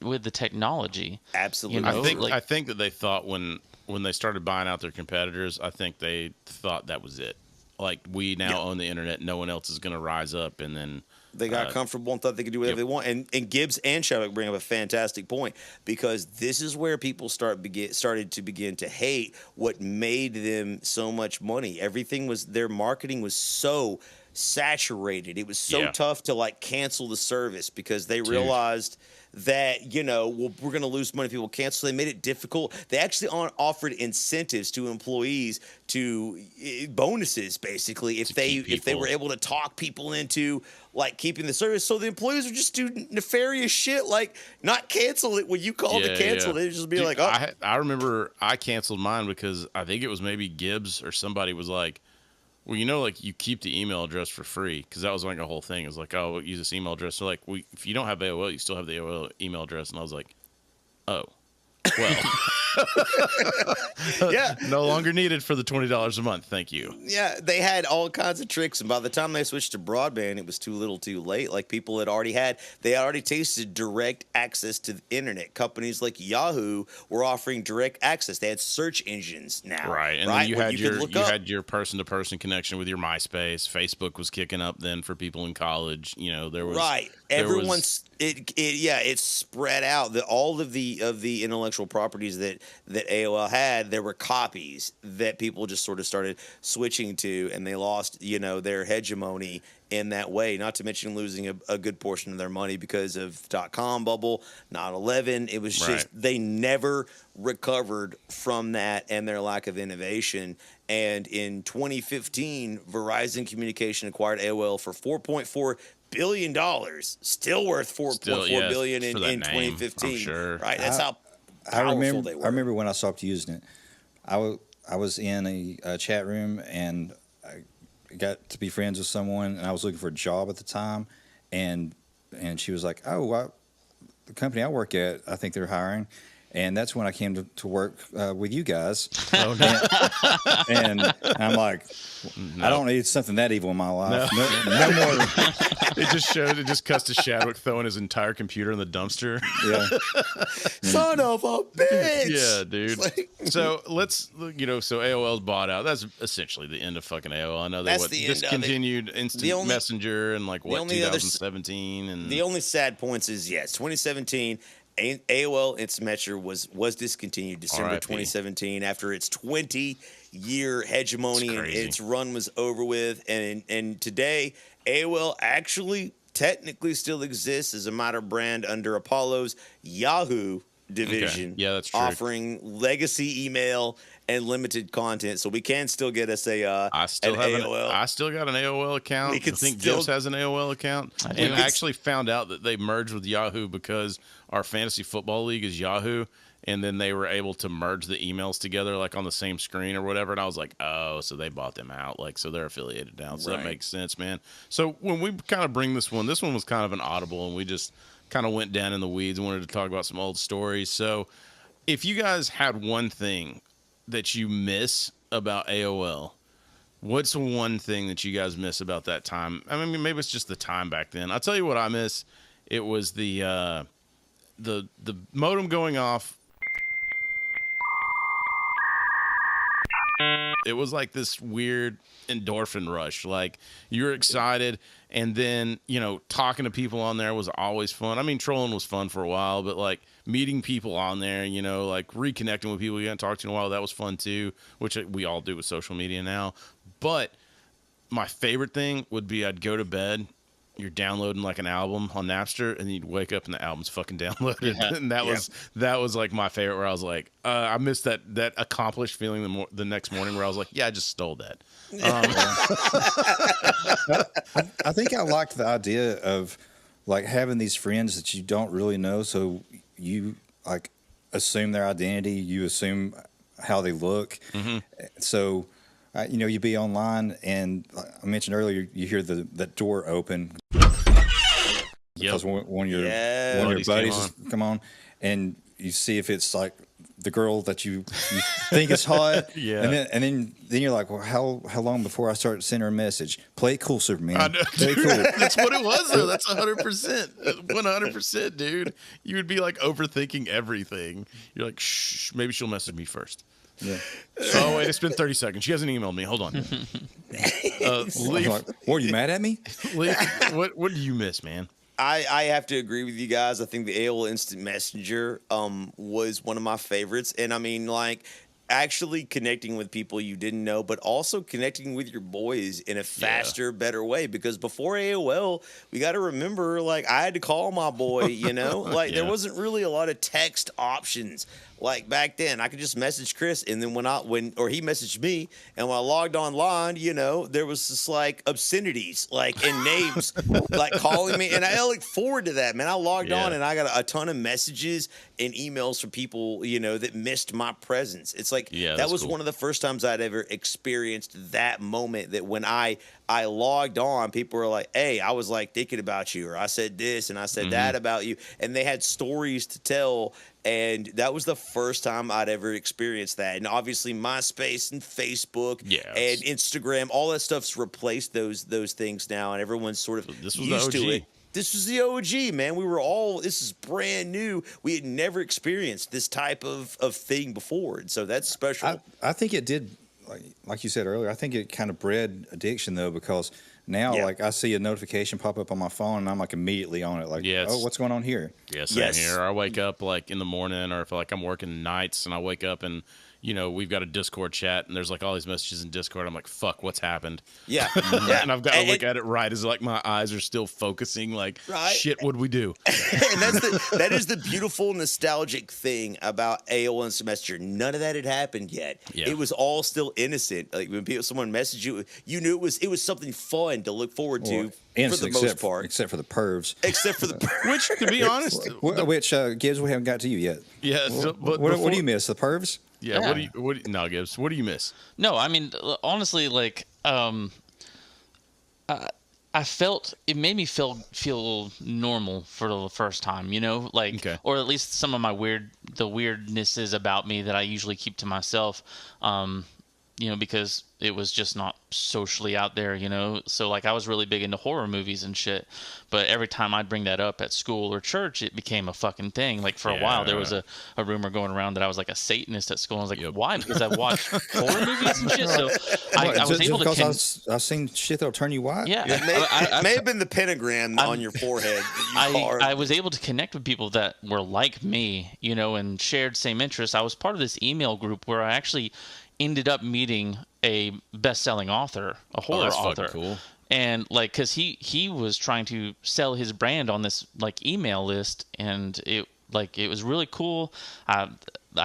with the technology. Absolutely. I think that they thought when they started buying out their competitors, I think they thought that was it. Like, we now own the internet, no one else is going to rise up, and then they got comfortable and thought they could do whatever they want. And Gibbs and Shabak bring up a fantastic point, because this is where people started to begin to hate what made them so much money. Their marketing was so saturated. It was so tough to like cancel the service, because they realized that, we're going to lose money if people cancel. They made it difficult. They actually offered incentives to employees, to bonuses, basically, if they were able to talk people into like keeping the service. So the employees would just do nefarious shit, like not cancel it when you call to cancel. They'd just be like, oh. I remember I canceled mine because I think it was maybe Gibbs or somebody was like, well, like you keep the email address for free, because that was like a whole thing. It was like, oh, use this email address. So like, if you don't have AOL, you still have the AOL email address. And I was like, oh, well, no longer needed for the $20 a month. Thank you. Yeah, they had all kinds of tricks, and by the time they switched to broadband, it was too little, too late. Like, people had already tasted direct access to the internet. Companies like Yahoo were offering direct access. They had search engines now, right? And then you had your person-to-person connection with your MySpace. Facebook was kicking up then for people in college. There was It spread out. All of the intellectual properties that AOL had, there were copies that people just sort of started switching to, and they lost their hegemony in that way. Not to mention losing a good portion of their money because of the .com bubble, 9/11. It was just they never recovered from that and their lack of innovation. And in 2015, Verizon Communication acquired AOL for $4.4 billion, still worth $4.4 billion in 2015. I'm sure. Right? That's how powerful they were. I remember when I stopped using it. I was in a chat room, and I got to be friends with someone, and I was looking for a job at the time, and she was like, "Oh, the company I work at, I think they're hiring." And that's when I came to work with you guys. Oh, no. And I'm like, I don't need something that evil in my life. No more. It just cuts to Shadwick throwing his entire computer in the dumpster. Yeah. Son of a bitch. Yeah, dude. So so AOL's bought out. That's essentially the end of fucking AOL. I know they discontinued Instant Messenger in 2017. And the only sad points is, yes, 2017. AOL Instant Messenger was discontinued December 2017 after its 20-year hegemony and its run was over with. And today, AOL actually technically still exists as a minor brand under Apollo's Yahoo division. Okay. Yeah, that's true. Offering legacy email and limited content, so we can still get us I still got an AOL account. I think Jess has an AOL account, and I actually found out that they merged with Yahoo because our fantasy football league is Yahoo, and then they were able to merge the emails together on the same screen or whatever. And I was like, oh, so they bought them out, so they're affiliated now. So that makes sense, man. So when we kind of bring this one was kind of an audible, and we just kind of went down in the weeds and wanted to talk about some old stories. So if you guys had one thing that you miss about AOL, what's one thing that you guys miss about that time? I mean, maybe it's just the time back then. I'll tell you what I miss. It was the modem going off. It was like this weird endorphin rush. Like, you're excited, and then, talking to people on there was always fun. I mean, trolling was fun for a while, but meeting people on there, reconnecting with people you haven't talked to in a while, that was fun too, which we all do with social media now. But my favorite thing would be I'd go to bed, you're downloading an album on Napster, and you'd wake up and the album's fucking downloaded. Yeah. And that was my favorite, where I was like, I missed that accomplished feeling the next morning where I was like, yeah, I just stole that. I think I liked the idea of having these friends that you don't really know, so you assume their identity, you assume how they look. Mm-hmm. So you be online, and I mentioned earlier, you hear that door open. Because when your buddies come on, and you see if it's the girl that you think is hot, yeah, and then you're like, well, how long before I start sending her a message? Play it cool, Superman. I know, Play it cool. That's what it was, though. That's 100%, 100%, dude. You would be overthinking everything. You're like, shh, maybe she'll message me first. Yeah. Oh wait, it's been 30 seconds. She hasn't emailed me. Hold on. Leaf, what, are you mad at me? Leaf, what do you miss, man? I have to agree with you guys. I think the AOL Instant Messenger was one of my favorites. And I mean, actually connecting with people you didn't know, but also connecting with your boys in a faster, better way. Because before AOL, we got to remember, I had to call my boy, there wasn't really a lot of text options. Back then, I could just message Chris, and then or he messaged me, and when I logged online, there was just obscenities, and names, calling me, and I look forward to that, man. I logged on, and I got a ton of messages and emails from people, that missed my presence. It's that was cool. One of the first times I'd ever experienced that moment, that when I logged on, people were like, hey, I was thinking about you, or I said this and I said that about you, and they had stories to tell. And that was the first time I'd ever experienced that. And obviously MySpace and Facebook and Instagram, all that stuff's replaced those things now, and everyone's sort of used to it. This was the OG, man. This is brand new. We had never experienced this type of thing before. And so that's special. I think it did, like you said earlier, I think it kind of bred addiction, though, because now, I see a notification pop up on my phone, and I'm immediately on it. Oh, what's going on here? Yes. Here. I wake up in the morning, or if I'm working nights, and I wake up and we've got a Discord chat, and there's all these messages in Discord. I'm like, fuck, what's happened? Yeah. And I've got to look at it right as my eyes are still focusing. Shit, what'd we do? And that is the beautiful nostalgic thing about AOL Instant Messenger. None of that had happened yet. Yeah. It was all still innocent. When someone messaged you, you knew it was something fun to look forward to. For the most part. Except for the pervs. Except for the pervs. Which, to be honest... Gibbs, we haven't got to you yet. Yeah. What do you miss? The pervs? Yeah. No, Gibbs. What do you miss? No, I mean, honestly, like, I felt it made me feel normal for the first time, you know, like, or at least some of my weirdnesses about me that I usually keep to myself, you know, because it was just not socially out there, you know. So like I was really big into horror movies and shit, but every time I'd bring that up at school or church, it became a fucking thing. Like for a while there was a rumor going around that I was like a Satanist at school. I was like, why? Because I watched horror movies and shit. So I was able to. I've seen shit that'll turn you white. Yeah, it may have been the pentagram on your forehead. I was able to connect with people that were like me, you know, and shared same interests. I was part of this email group where I actually ended up meeting a best-selling author, a horror author. Fucking cool. And like, cause he was trying to sell his brand on this like email list, and it was really cool. I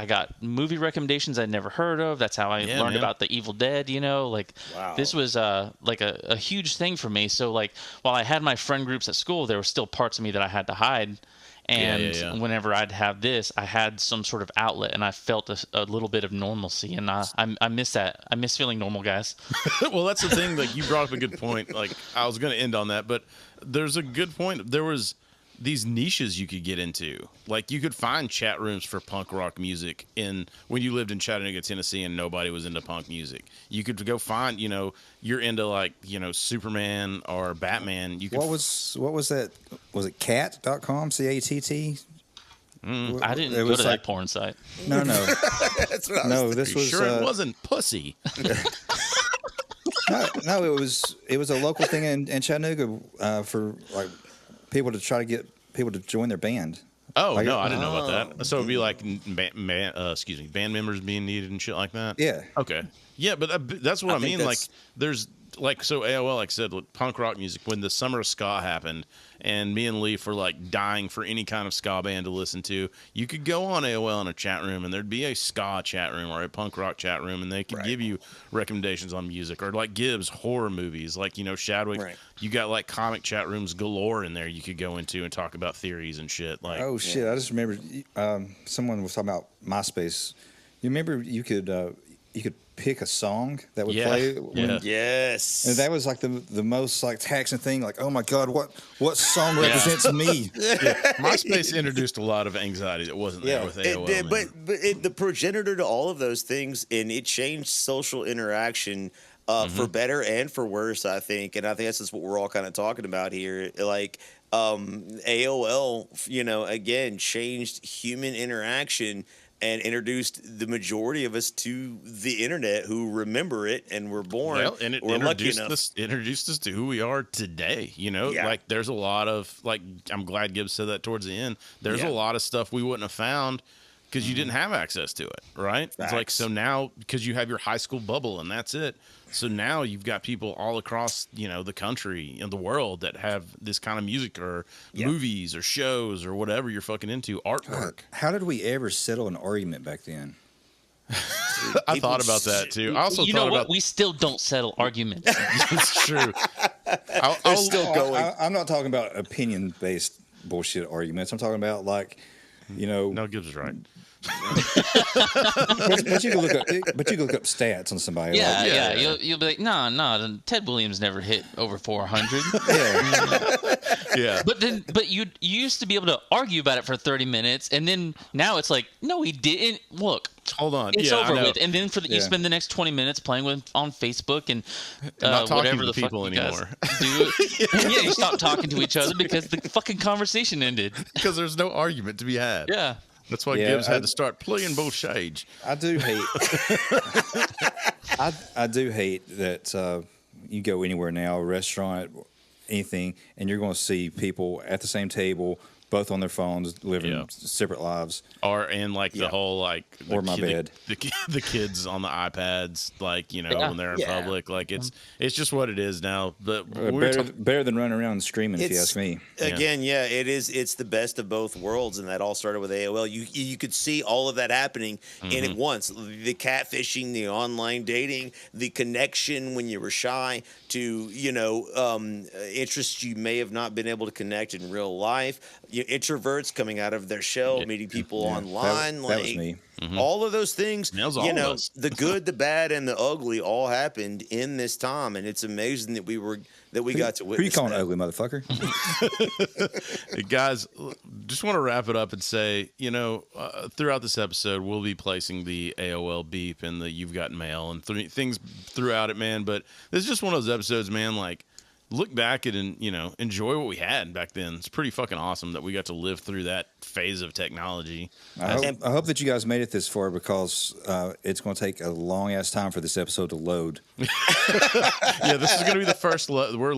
got movie recommendations I'd never heard of. That's how I learned about The Evil Dead, you know, like this was like a huge thing for me. So like while I had my friend groups at school, there were still parts of me that I had to hide. And whenever I'd have this, I had some sort of outlet, and I felt a little bit of normalcy, and I miss that. I miss feeling normal, guys. Well, that's the thing. Like, you brought up a good point. Like, I was going to end on that, but there's a good point. There was these niches you could get into. Like, you could find chat rooms for punk rock music when you lived in Chattanooga, Tennessee, and nobody was into punk music. You could go find, you know, you're into like, you know, Superman or Batman. You could what was that? Was it cat.com? C-A-T-T? I didn't go to that porn site. No. That's what I was no, this was sure it wasn't pussy. No, it was a local thing in Chattanooga for like people to try to get people to join their band. Oh, like, no, I didn't know about that. So it'd be like band members being needed and shit like that? Yeah. Okay. Yeah, but that's what I mean. Like, there's, like, so AOL, like I said, punk rock music, when the summer of ska happened, and me and Leaf were, like, dying for any kind of ska band to listen to, you could go on AOL in a chat room, and there'd be a ska chat room or a punk rock chat room, and they could give you recommendations on music. Or, like, Gibbs, horror movies. Like, you know, Shadwick, you got, like, comic chat rooms galore in there you could go into and talk about theories and shit. Like, oh, shit. I just remember someone was talking about MySpace. You remember you could pick a song that would play. Yes. And that was like the most like taxing thing. Like, oh my God, what song represents me? MySpace introduced a lot of anxiety that wasn't there with AOL. It did, but the progenitor to all of those things, and it changed social interaction for better and for worse, I think. And I think that's just what we're all kind of talking about here. Like, AOL, you know, again, changed human interaction and introduced the majority of us to the internet who remember it and were born. Well, and it introduced us to who we are today. You know, like there's a lot of, like, I'm glad Gibbs said that towards the end. There's a lot of stuff we wouldn't have found because you didn't have access to it, right? It's like, so now, because you have your high school bubble and that's it. So now you've got people all across, you know, the country and the world that have this kind of music or movies or shows or whatever you're fucking into, artwork. How did we ever settle an argument back then? I thought about that too. I also you know what? We still don't settle arguments. It's true. They're still going. I'm not talking about opinion-based bullshit arguments. I'm talking about, like, you know. No, Gibbs is right. but you can look up stats on somebody. You'll be like, no, Ted Williams never hit over 400. But you used to be able to argue about it for 30 minutes, and then now it's like, no, he didn't. Look, hold on, it's over with, and then you spend the next 20 minutes playing on Facebook and not talking whatever to the people fuck anymore. You you stop talking to each other because the fucking conversation ended. Because there's no argument to be had. Yeah. That's why Gibbs had to start playing both shades. I do hate. I do hate that you go anywhere now, a restaurant, anything, and you're going to see people at the same table, both on their phones, living separate lives. The whole, like, or my bed. The kids on the iPads, like, you know, when they're in public, like, it's just what it is now. But better than running around screaming, if you ask me. Again, it is. It's the best of both worlds, and that all started with AOL. You could see all of that happening in at once: the catfishing, the online dating, the connection when you were shy, to, you know, interests you may have not been able to connect in real life. introverts coming out of their shell, meeting people online. That was me. All of those things, That was all of us. the good, the bad, and the ugly all happened in this time, and it's amazing that we got to witness. Who you calling ugly, motherfucker? Hey, guys, just want to wrap it up and say, throughout this episode, we'll be placing the AOL beep and the You've Got Mail and things throughout it, man. But this is just one of those episodes, man, like, look back at and enjoy what we had back then. It's pretty fucking awesome that we got to live through that phase of technology. I hope that you guys made it this far, because it's going to take a long ass time for this episode to load. Yeah, this is going to be the first. We're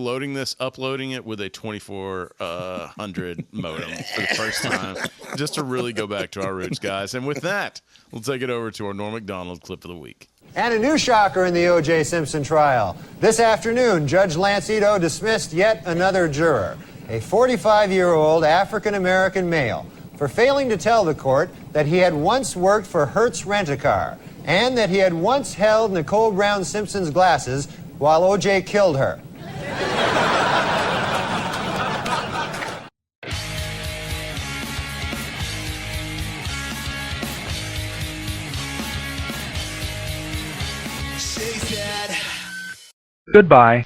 uploading it with a 2400 modem for the first time, just to really go back to our roots, guys. And with that, we'll take it over to our Norm Macdonald clip of the week. And a new shocker in the O.J. Simpson trial. This afternoon, Judge Lance Ito dismissed yet another juror, a 45-year-old African-American male, for failing to tell the court that he had once worked for Hertz Rent-A-Car and that he had once held Nicole Brown Simpson's glasses while O.J. killed her. Goodbye.